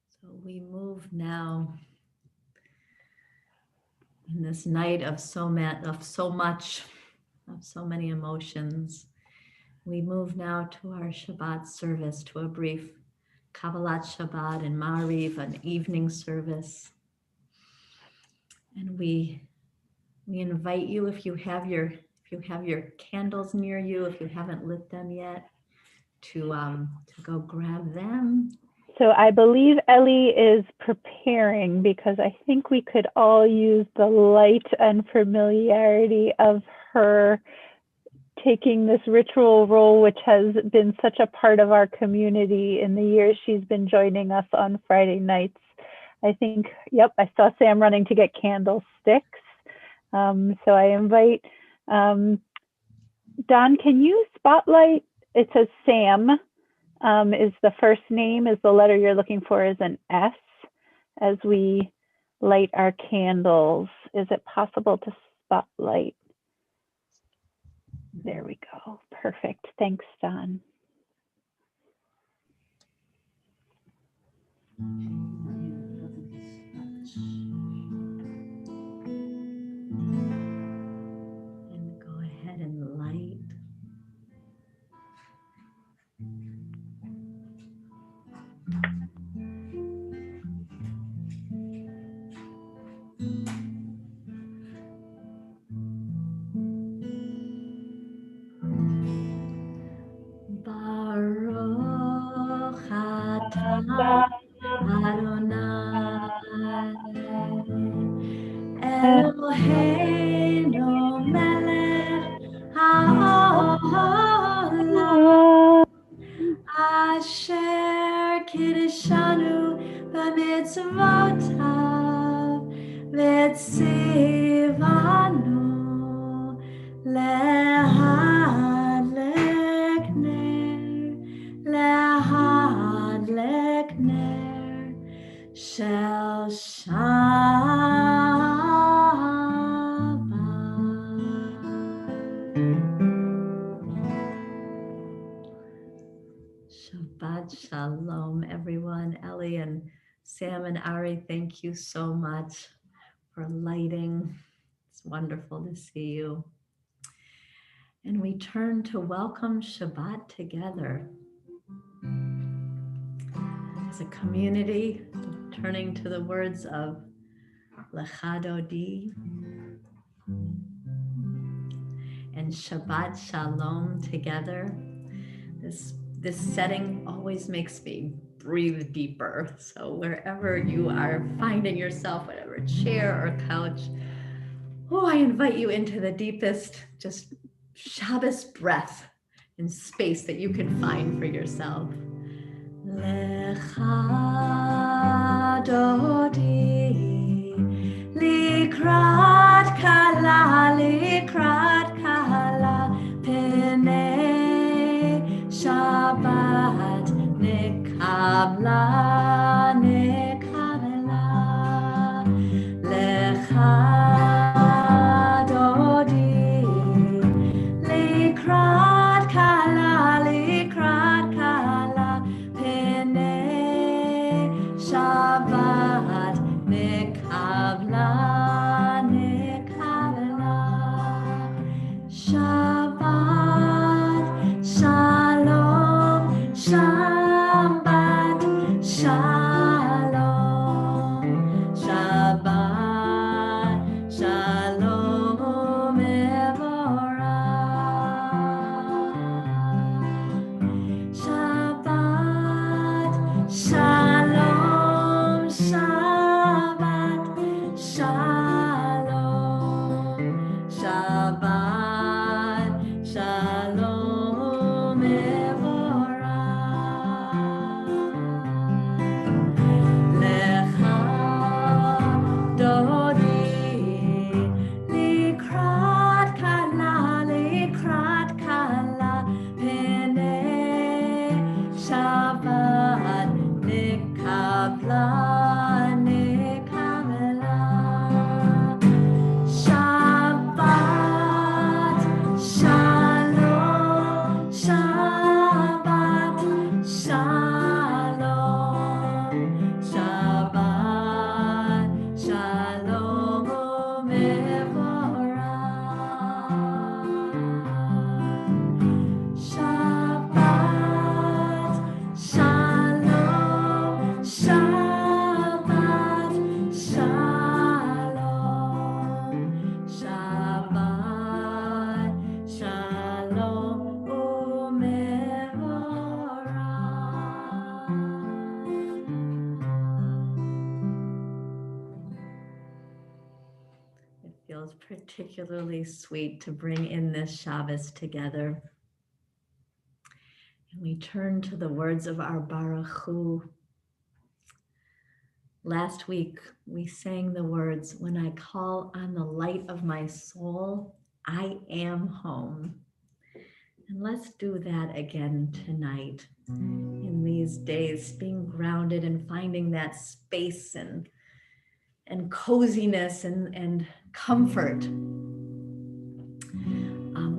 So we move now in this night of so much, of so many emotions. We move now to our Shabbat service, to a brief Kabbalat Shabbat and Ma'ariv, an evening service. And we invite you, if you have your candles near you, if you haven't lit them yet, to go grab them.
So I believe Ellie is preparing, because I think we could all use the light and familiarity of her taking this ritual role, which has been such a part of our community in the years she's been joining us on Friday nights. I think, yep, I saw Sam running to get candlesticks. So I invite, Don, can you spotlight, it says Sam, is the first name, is the letter you're looking for is an S, as we light our candles. Is it possible to spotlight? There we go. Perfect. Thanks, Don.
And go ahead and light. Eloheinu melech haolam asher kiddushanu b'mitzvotav v'tzivanu lehadlek ner shel Shabbat Shalom, everyone. Ellie and Sam and Ari, thank you so much for lighting. It's wonderful to see you. And we turn to welcome Shabbat together. As a community, turning to the words of Lecha Dodi and Shabbat Shalom together. This setting always makes me breathe deeper. So wherever you are finding yourself, whatever chair or couch, I invite you into the deepest, just Shabbos breath and space that you can find for yourself. Lecha Dodi, likrat kala, penei Shabbat nekabla, lecha Dodi, likrat kala, penei Shabbat nekabla, Shabbat Shalom, Shabbat Shalom, Shabbat Shalom Mevorach, Shabbat Shalom, Shabbat Shalom, Shabbat Shalom Mevorach, Lecha Dodi, likrat kala, penei Shabbat nekabla, Shabbat Shalom, Shabbat Shalom, Shabbat Shalom Mevorach, Shabbat Shalom, Shabbat Shalom, Shabbat Shalom Mevorach. It feels particularly sweet to bring in this Shabbos together. And we turn to the words of our Baruch Hu. Last week, we sang the words, "When I call on the light of my soul, I am home." And let's do that again tonight. In these days, being grounded and finding that space and coziness and comfort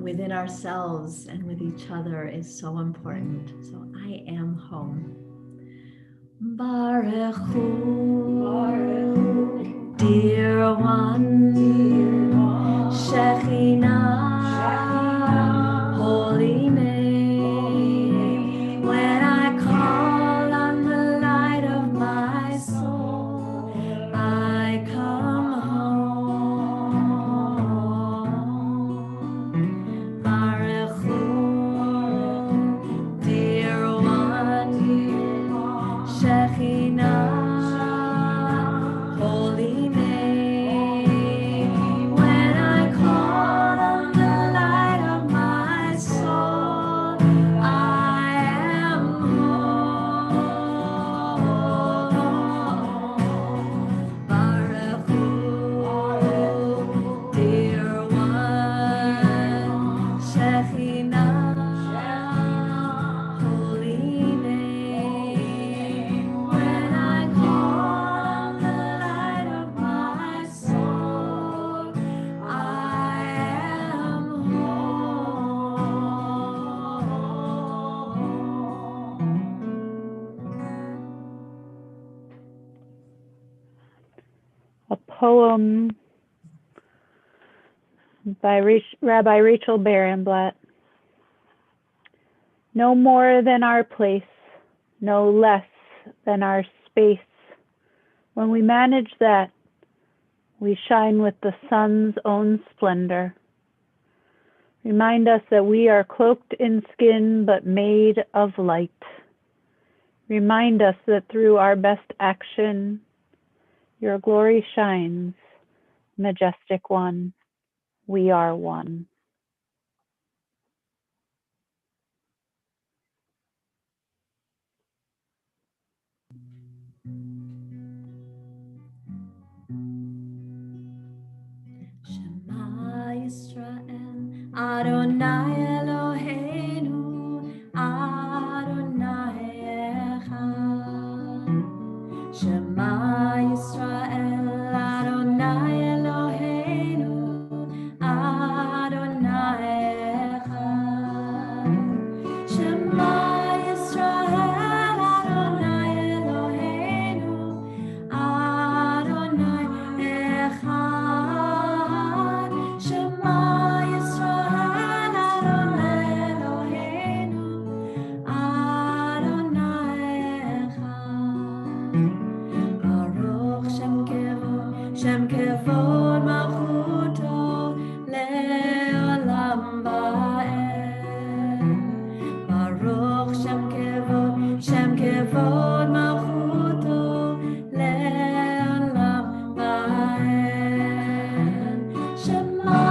within ourselves and with each other is so important. So I am home. Baruch Hu, dear one, Shekhinah, holy name. When I call on the light of my soul, I come home. Baruch Hu, dear one, Shekhinah, holy name.
poem by Rabbi Rachel Barenblatt. No more than our place, no less than our space. When we manage that, we shine with the sun's own splendor. Remind us that we are cloaked in skin but made of light. Remind us that through our best action, your glory shines, majestic one. We are one.
Shema Yisrael, Adonai Eloheinu, Adonai Echad. Shema Yisrael, Adonai Eloheinu, Adonai Echad. Shema Yisrael, Adonai Eloheinu, Adonai Echad. Shema Yisrael, Adonai Eloheinu, Adonai Echad. Baruch Shem Kevod Malchuto Le'olam Va'ed. Baruch Shem Kevod Malchuto Le'olam Va'ed. Shema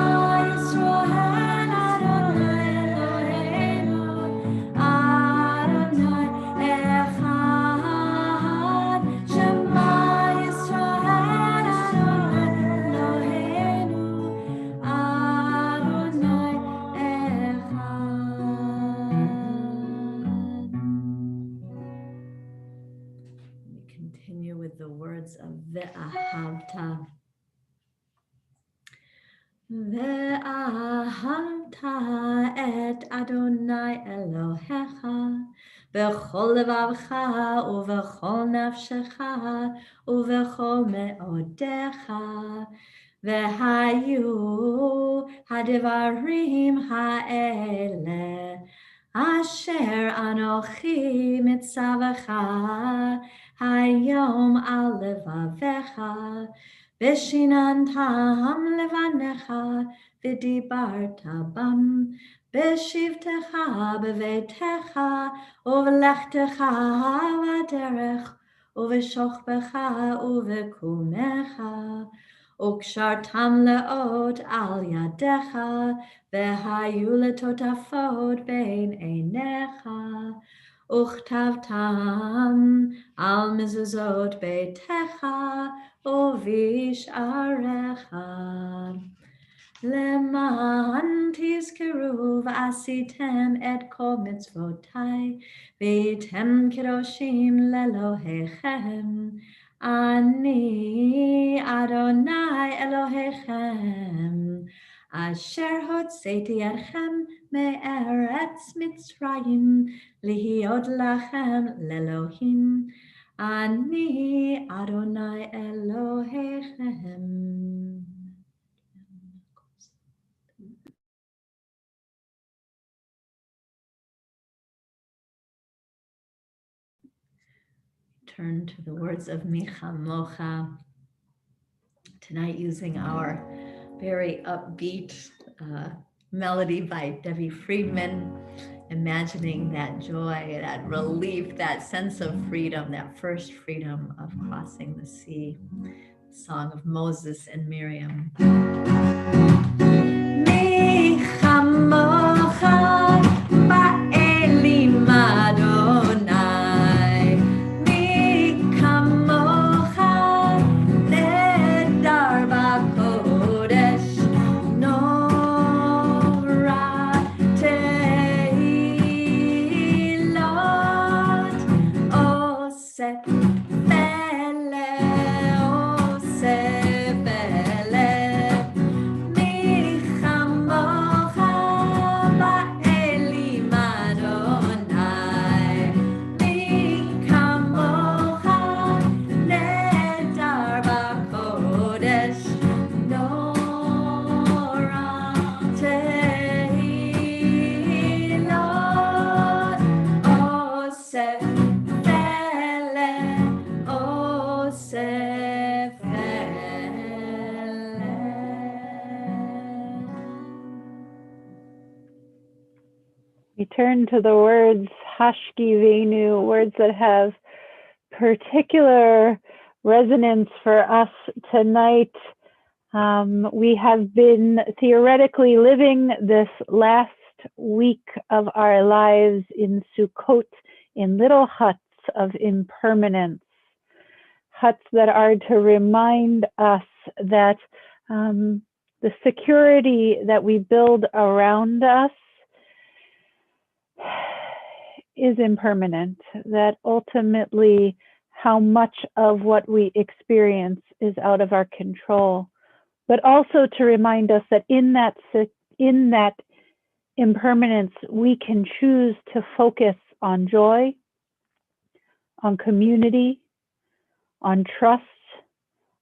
Yisrael, Adonai Eloheinu, Adonai Echad. Shema Yisrael, Adonai Eloheinu, Adonai Echad. We continue with the words of Ve'ahavta. Ve'ahavta et Adonai Elohecha b'chol levavcha u'v'chol nafshecha u'v'chol me'odecha ve'hayu hadivarim ha'ele asher anochi mitzavacha hayom al levavecha Veshinantam levanecha v'dibarta bam b'shivtecha b'veitecha u'v'lechtecha v'derech u'v'shochbecha u'v'kumecha u'kshartam le'ot al yadecha v'hayu letotafot bein einecha uchtavtam al mezuzot beitecha u'visharecha leman tizkeru v'asitem et kol mitzvotai v'yitem kedoshim lelohechem ani Adonai Elohechem asher hotzeti etchem me'eretz Mitzrayim lihiot lachem lelohim Ani Adonai Elohechem. Turn to the words of Micha Mocha. Tonight using our very upbeat melody by Debbie Friedman, imagining that joy, that relief, that sense of freedom, that first freedom of crossing the sea. Song of Moses and Miriam. Micha Mocha ba'elim Adonai, Micha Mocha nedar b'kodesh, Nora tehilot, oseh pele, Micha Mocha
We turn to the words Hashkivenu, words that have particular resonance for us tonight. We have been theoretically living this last week of our lives in Sukkot, in little huts of impermanence, huts that are to remind us that the security that we build around us is impermanent, that ultimately how much of what we experience is out of our control, but also to remind us that in that impermanence, we can choose to focus on joy, on community, on trust,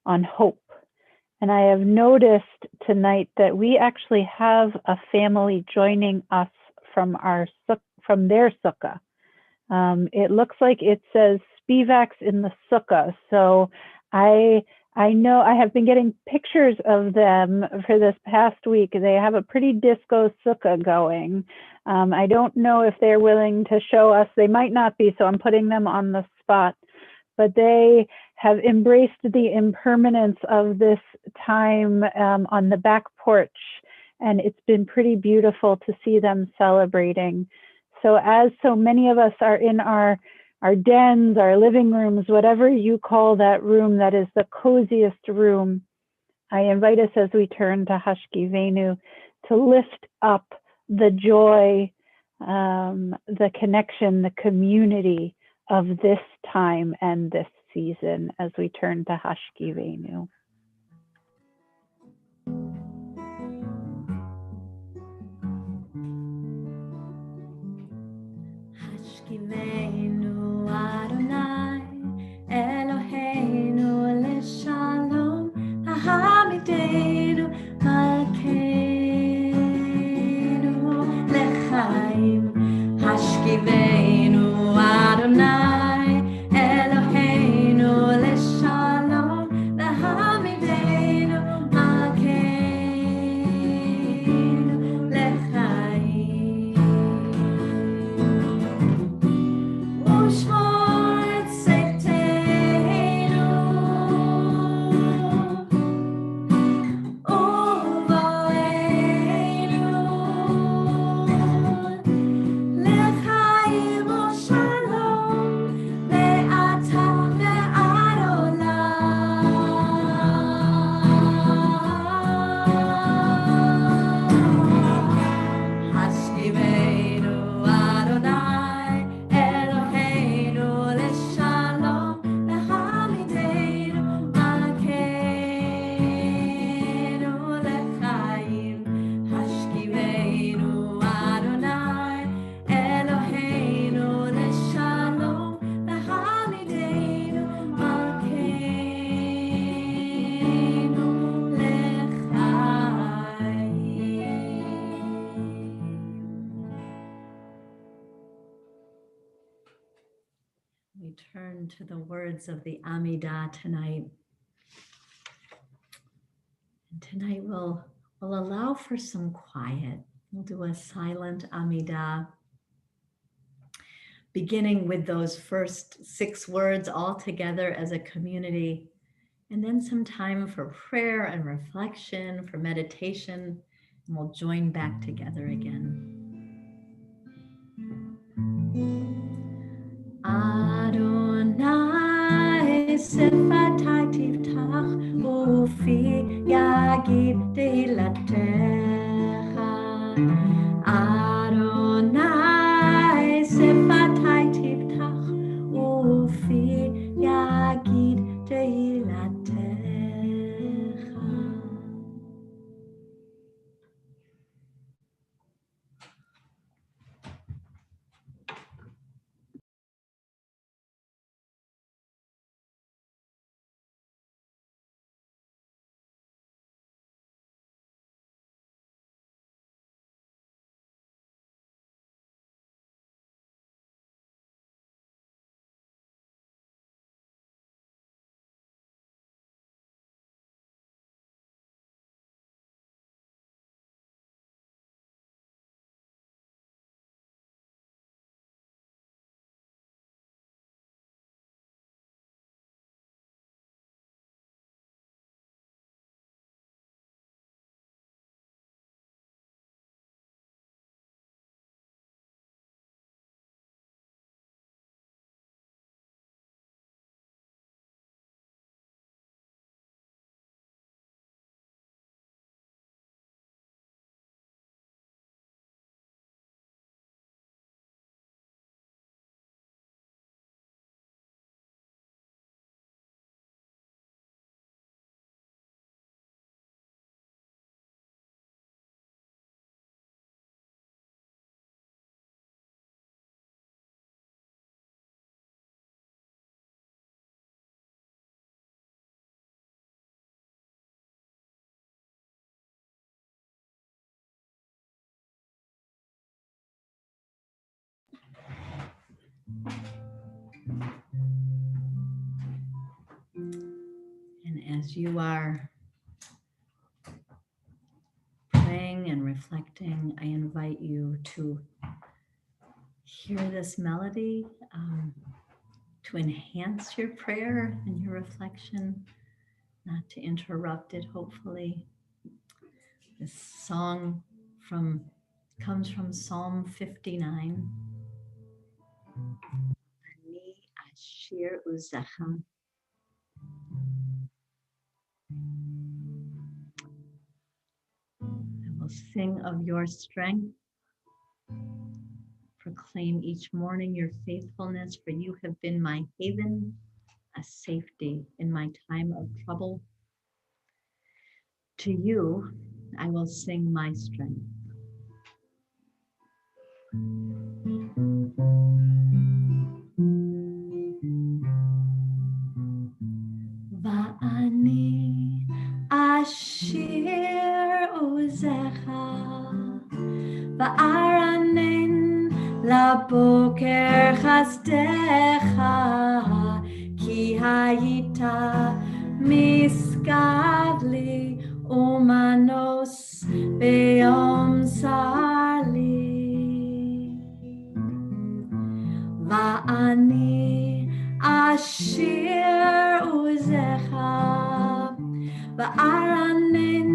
on hope. And I have noticed tonight that we actually have a family joining us from their sukkah. It looks like it says Spivaks in the sukkah. So I know I have been getting pictures of them for this past week. They have a pretty disco sukkah going. I don't know if they're willing to show us. They might not be, so I'm putting them on the spot. But they have embraced the impermanence of this time on the back porch. And it's been pretty beautiful to see them celebrating. So as so many of us are in our dens, our living rooms, whatever you call that room that is the coziest room, I invite us as we turn to Hashkivenu to lift up the joy, the connection, the community of this time and this season as we turn to Hashkivenu.
Hashkivenu Adonai Eloheinu leshalom Hahamidenu Malkeinu lechaim Hashkivenu Adonai Eloheinu leshalom Hahamidenu Malkeinu lechaim Ushmor et Tzedkeinu Uvoeinu Lechaim u'shalom Le'ata ve'ad olam Hashkivenu Adonai Eloheinu leshalom Lehamidenu Malkeinu lechaim Hashkivenu Adonai Eloheinu leshalom Lehamidenu Malkeinu lechaim. We turn to the words of the Amidah tonight. And tonight we'll allow for some quiet. We'll do a silent Amidah, beginning with those first 6 words all together as a community, and then some time for prayer and reflection, for meditation, and we'll join back together again. Adonai sefatai tiftach ufi yagid dilatecha. Adonai sefatai tiftach ufi yagid dilatecha. And as you are praying and reflecting, I invite you to hear this melody, to enhance your prayer and your reflection, not to interrupt it, hopefully. This song comes from Psalm 59. Ani ashir uzecha. I will sing of your strength, proclaim each morning your faithfulness, for you have been my haven, a safety in my time of trouble. To you, I will sing my strength. Va'ani ashir uzecha, va'aranen laboker chasdecha, ki hayita miskavli umanos be'om sarli. Va'ani ashir uzecha, va'aranen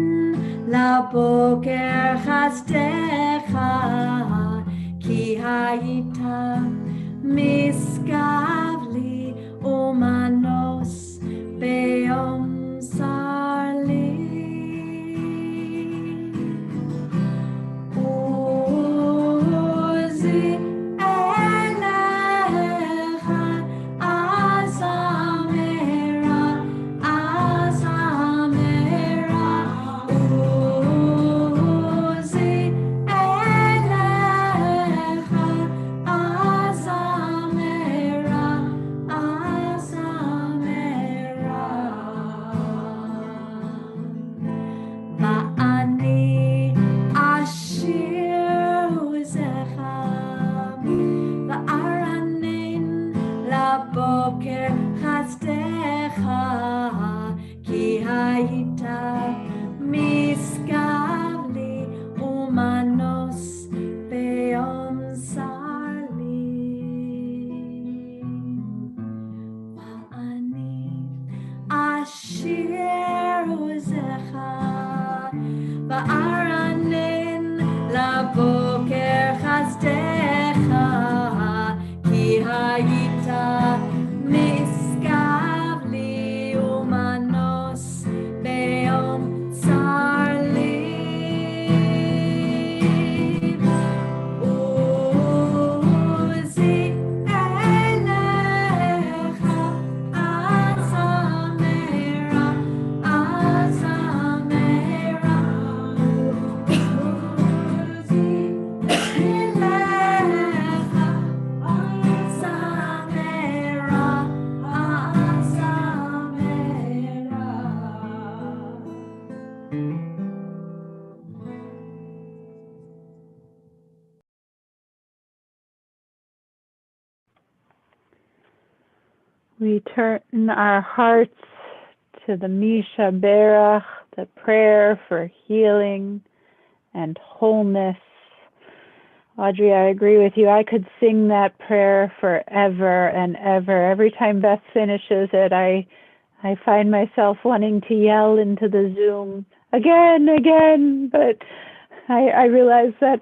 laboker chasdecha, ki hayita miskavli umanos be'om sarli. Uzi elecha azamera, azamera. Uzi elecha azamera, azamera. Va'ani ashir uzecha, va'aranen laboker chasdecha, ki hayita miskavli umanos be'om sarli. Va'ani ashir uzecha, va'aranen laboker chasdecha, ki hayita miskavli umanos be'om sarli. Uzi elecha azamera, azamera. Uzi elecha azamera, azamera.
We turn our hearts to the Misha Berach, the prayer for healing and wholeness. Audrey, I agree with you. I could sing that prayer forever and ever. Every time Beth finishes it, I find myself wanting to yell into the Zoom, again, but I realize that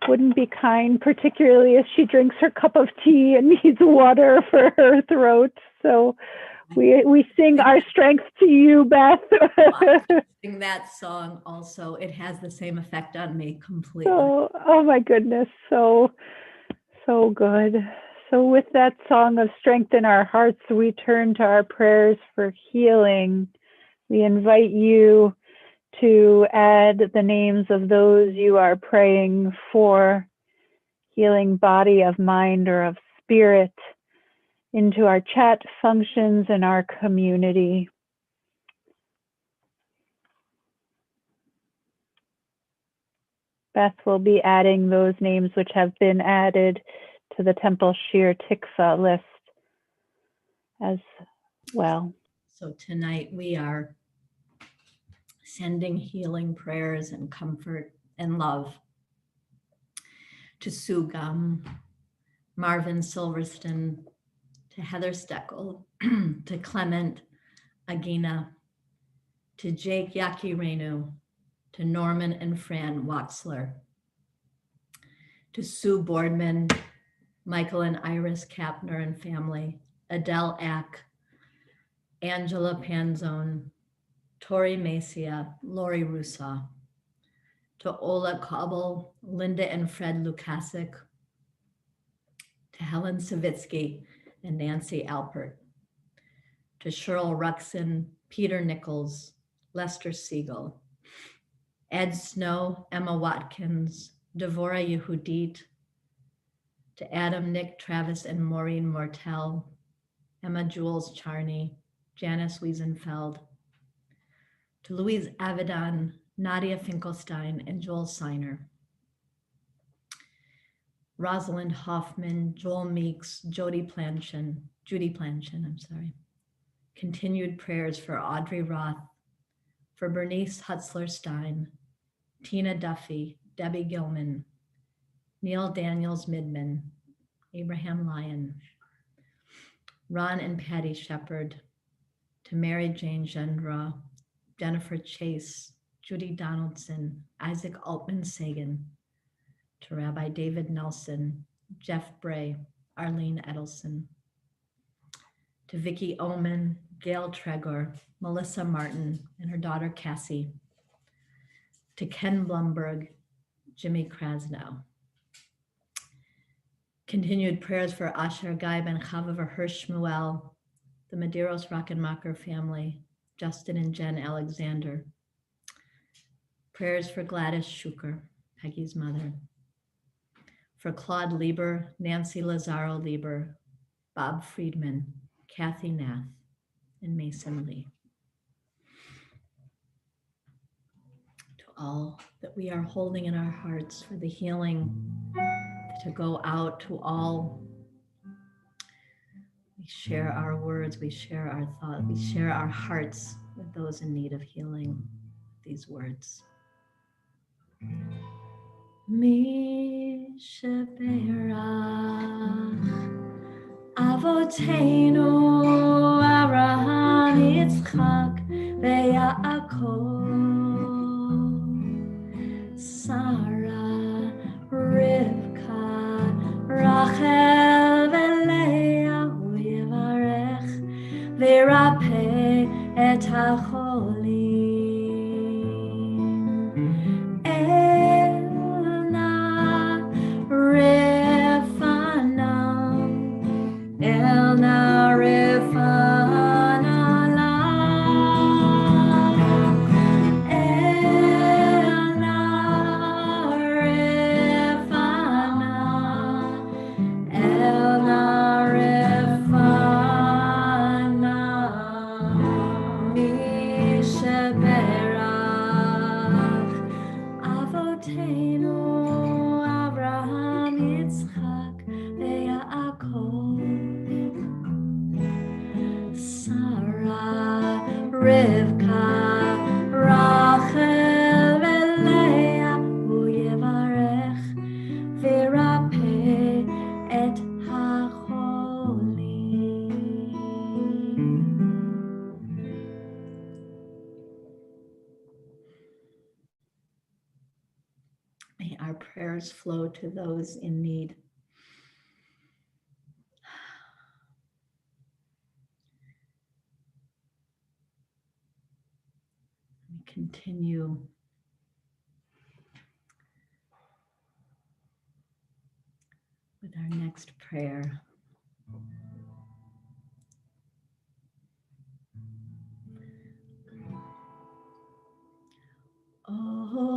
wouldn't be kind, particularly as she drinks her cup of tea and needs water for her throat. So we sing our strength to you, Beth.
Sing that song also. It has the same effect on me completely.
Oh my goodness, so good. So with that song of strength in our hearts, we turn to our prayers for healing. We invite you to add the names of those you are praying for, healing body, of mind, or of spirit, into our chat functions in our community. Beth will be adding those names which have been added to the Temple Shir Tikvah list as well.
So tonight we are sending healing prayers and comfort and love to Sue Gum, Marvin Silverston, to Heather Steckel, to Clement Agina, to Jake Yaki Renu, to Norman and Fran Waxler, to Sue Boardman, Michael and Iris Kapner and family, Adele Ack, Angela Panzone, Tori Macia, Lori Russa, to Ola Cobble, Linda and Fred Lukasik, to Helen Savitsky and Nancy Alpert, to Cheryl Ruxin, Peter Nichols, Lester Siegel, Ed Snow, Emma Watkins, Devorah Yehudit, to Adam, Nick, Travis, and Maureen Mortel, Emma Jules Charney, Janice Wiesenfeld, to Louise Avedon, Nadia Finkelstein, and Joel Seiner, Rosalind Hoffman, Joel Meeks, Judy Planchin, Continued prayers for Audrey Roth, for Bernice Hutzler Stein, Tina Duffy, Debbie Gilman, Neil Daniels Midman, Abraham Lyon, Ron and Patty Shepard, to Mary Jane Gendra, Jennifer Chase, Judy Donaldson, Isaac Altman Sagan, to Rabbi David Nelson, Jeff Bray, Arlene Edelson, to Vicki Oman, Gail Tregor, Melissa Martin, and her daughter Cassie, to Ken Blumberg, Jimmy Krasnow. Continued prayers for Asher Guy Ben Chava Hirsch Shmuel, the Medeiros Rockenmacher family, Justin and Jen Alexander. Prayers for Gladys Schuker, Peggy's mother. For Claude Lieber, Nancy Lazaro Lieber, Bob Friedman, Kathy Nath, and Mason Lee. To all that we are holding in our hearts for the healing to go out to all. We share our words, we share our thoughts, we share our hearts with those in need of healing. These words. Mi sheberach Avoteinu Avraham Yitzchak veYaakov Sarah Rivka Rachel veLeah Hu Yivarech v'Yirapeh et hacholim Elna Refanam Elna Refanala Elna Refana Elna Refana Misheberach Avoteinu Avraham Yitzchak veYaakov Sarah Rivka Rachel veLeah Hu Yivarech v'Yirapeh et hacholim. May our prayers flow to those in need. We continue with our next prayer.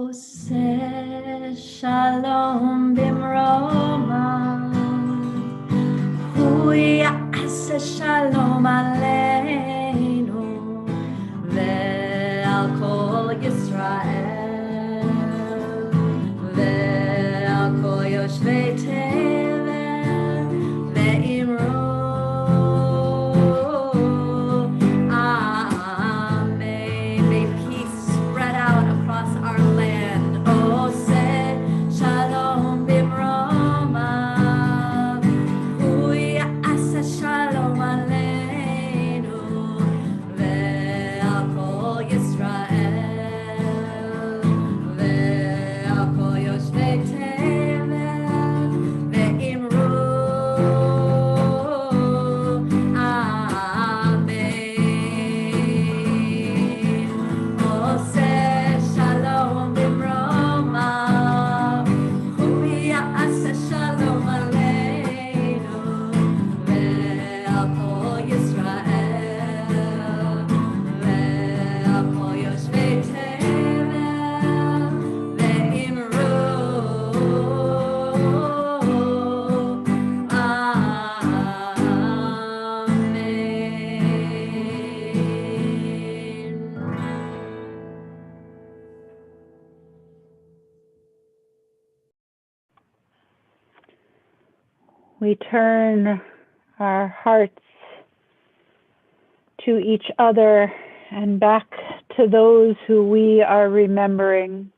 Oseh shalom bimroma, hu ya'aseh shalom aleinu, ve'al kol Yisrael, ve'al kol yoshvei tevel,
we turn our hearts to each other and back to those who we are remembering.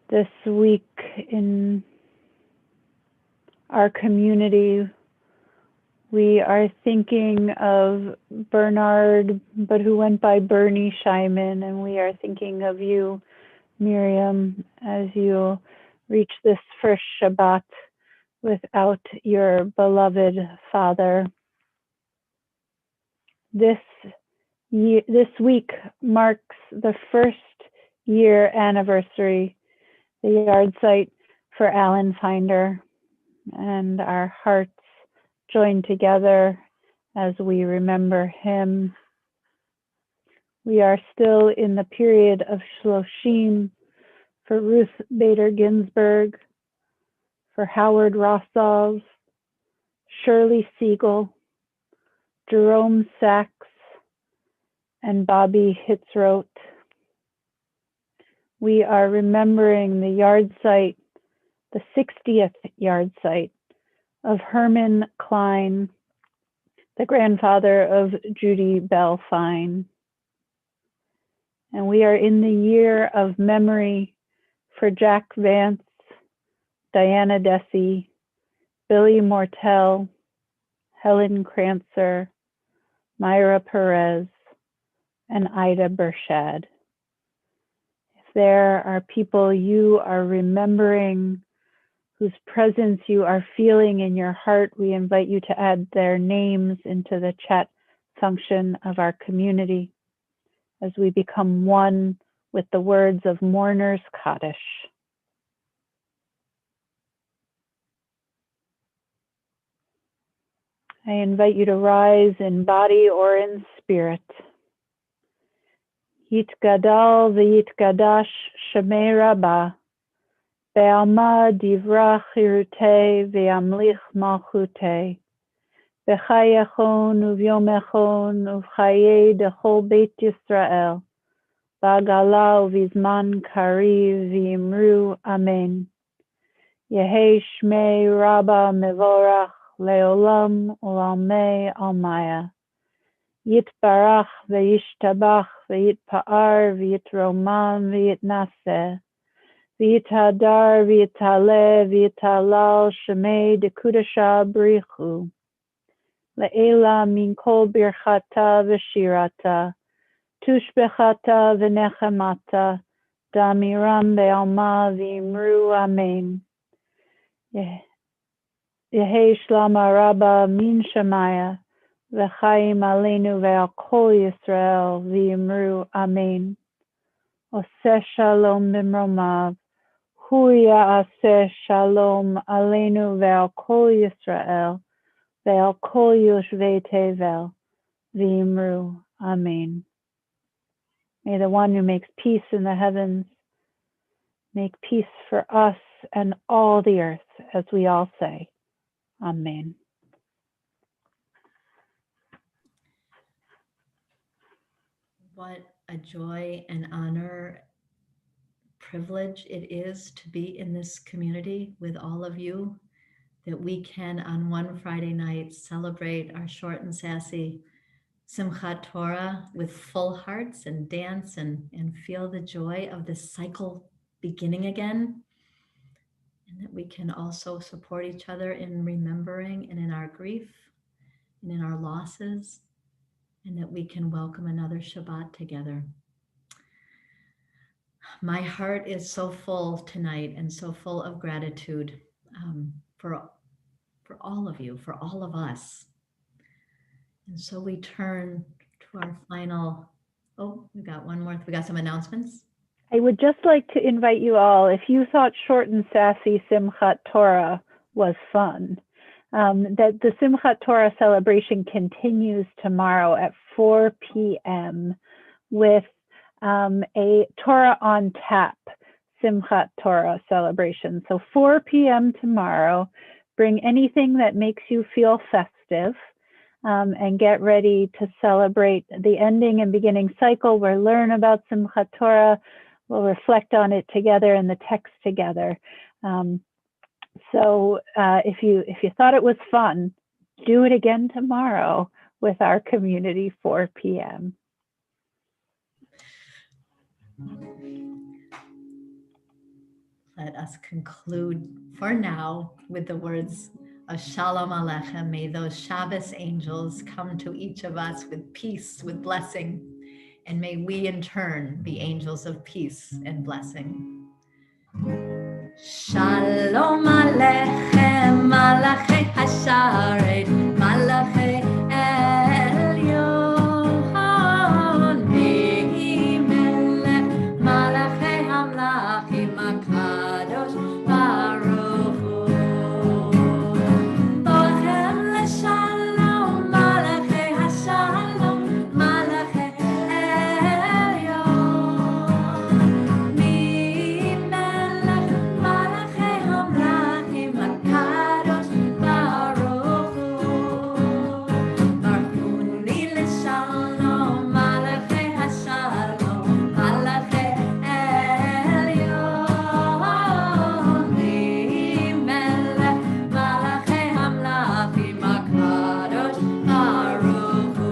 This week in our community, we are thinking of Bernard, but who went by Bernie Scheiman, and we are thinking of you, Miriam, as you reach this first Shabbat without your beloved father. This week marks the first year anniversary, the yard site for Alan Finder, and our hearts join together as we remember him. We are still in the period of Shloshim for Ruth Bader Ginsburg, for Howard Rossov, Shirley Siegel, Jerome Sachs, and Bobby Hitzroth. We are remembering the yard site, the 60th yard site of Herman Klein, the grandfather of Judy Bell Fine. And we are in the year of memory for Jack Vance, Diana Dessy, Billy Mortel, Helen Krancer, Myra Perez, and Ida Bershad. If there are people you are remembering, whose presence you are feeling in your heart, we invite you to add their names into the chat function of our community as we become one with the words of Mourner's Kaddish. I invite you to rise in body or in spirit. Yitgadal v'yitgadash Shemei Rabbah, Be'alma divrach chirutei ve'amlich malchutei, B'chayechon uvyomechon uv'chayei dechol Beit Yisrael, Ba'gala uv'izman kariv v'imru Amen. Yehei Shmei Rabbah mevorach leolam u'lamei almaya. Yitbarach ve'yishtabach ve'yitpa'ar ve'yitromam ve'yitnaseh. V'yitadar v'yitaleh v'yitalal shemei dekudasha b'richu. Le'ela min kol birchata v'shirata. Tushbechata v'nechemata. Damiram be'alma v'imru amen. Yehei shlama rabba min shemaya. V'chaim aleinu ve'al kol Yisrael v'imru amen. Oseh shalom b'mromav. Hu ya'aseh shalom aleinu ve'al kol Yisrael ve'al kol yoshvei tevel v'imru amen. May the one who makes peace in the heavens make peace for us and all the earth, as we all say, amen.
What a joy and honor, privilege it is to be in this community with all of you, that we can on one Friday night celebrate our short and sassy Simchat Torah with full hearts and dance and feel the joy of this cycle beginning again. And that we can also support each other in remembering and in our grief and in our losses, and that we can welcome another Shabbat together. My heart is so full tonight and so full of gratitude for all of you, for all of us. And so we turn to our final, we got one more, we got some announcements.
I would just like to invite you all, if you thought short and sassy Simchat Torah was fun, that the Simchat Torah celebration continues tomorrow at 4 p.m. with a Torah on Tap Simchat Torah celebration. So 4 p.m. tomorrow, bring anything that makes you feel festive and get ready to celebrate the ending and beginning cycle. We'll learn about Simchat Torah. We'll reflect on it together and the text together. So if you thought it was fun, do it again tomorrow with our community 4 p.m.
Let us conclude for now with the words of Shalom Aleichem. May those Shabbos angels come to each of us with peace, with blessing, and may we in turn be angels of peace and blessing. Shalom Aleichem, Malachei Hasharet, Malachei Elyon, Mehi Melech, Malachei Hamlachim, HaKadosh Baruch Hu. Bochem leShalom, Malachei Hashalom, Malachei Elyon, Mehi Melech, Malachei Hamlachim, HaKadosh Baruch Hu. Baruchuni leShalom, Malachei Hashalom, Malachei Elyon, Mehi Melech, Malachei Hamlachim, HaKadosh Baruch Hu.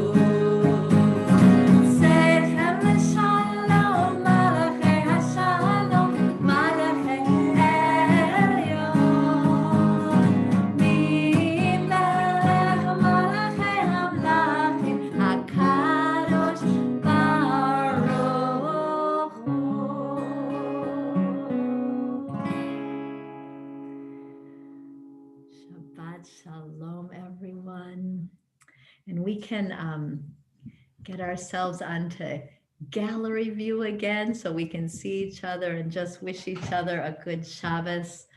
Sechem leShalom, Malachei Hashalom, Malachei Elyon, Mehi Melech, Malachei Hamlachim, HaKadosh Baruch Hu. Shabbat Shalom, everyone. And we can get ourselves onto gallery view again so we can see each other and just wish each other a good Shabbos.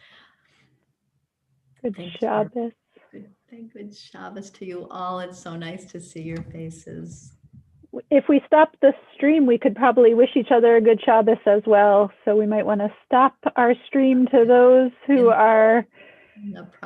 Good
Thank you.
Shabbos.
Good Shabbos to you all. It's so nice to see your faces.
If we stop the stream, we could probably wish each other a good Shabbos as well. So we might want to stop our stream to those who are
No problem.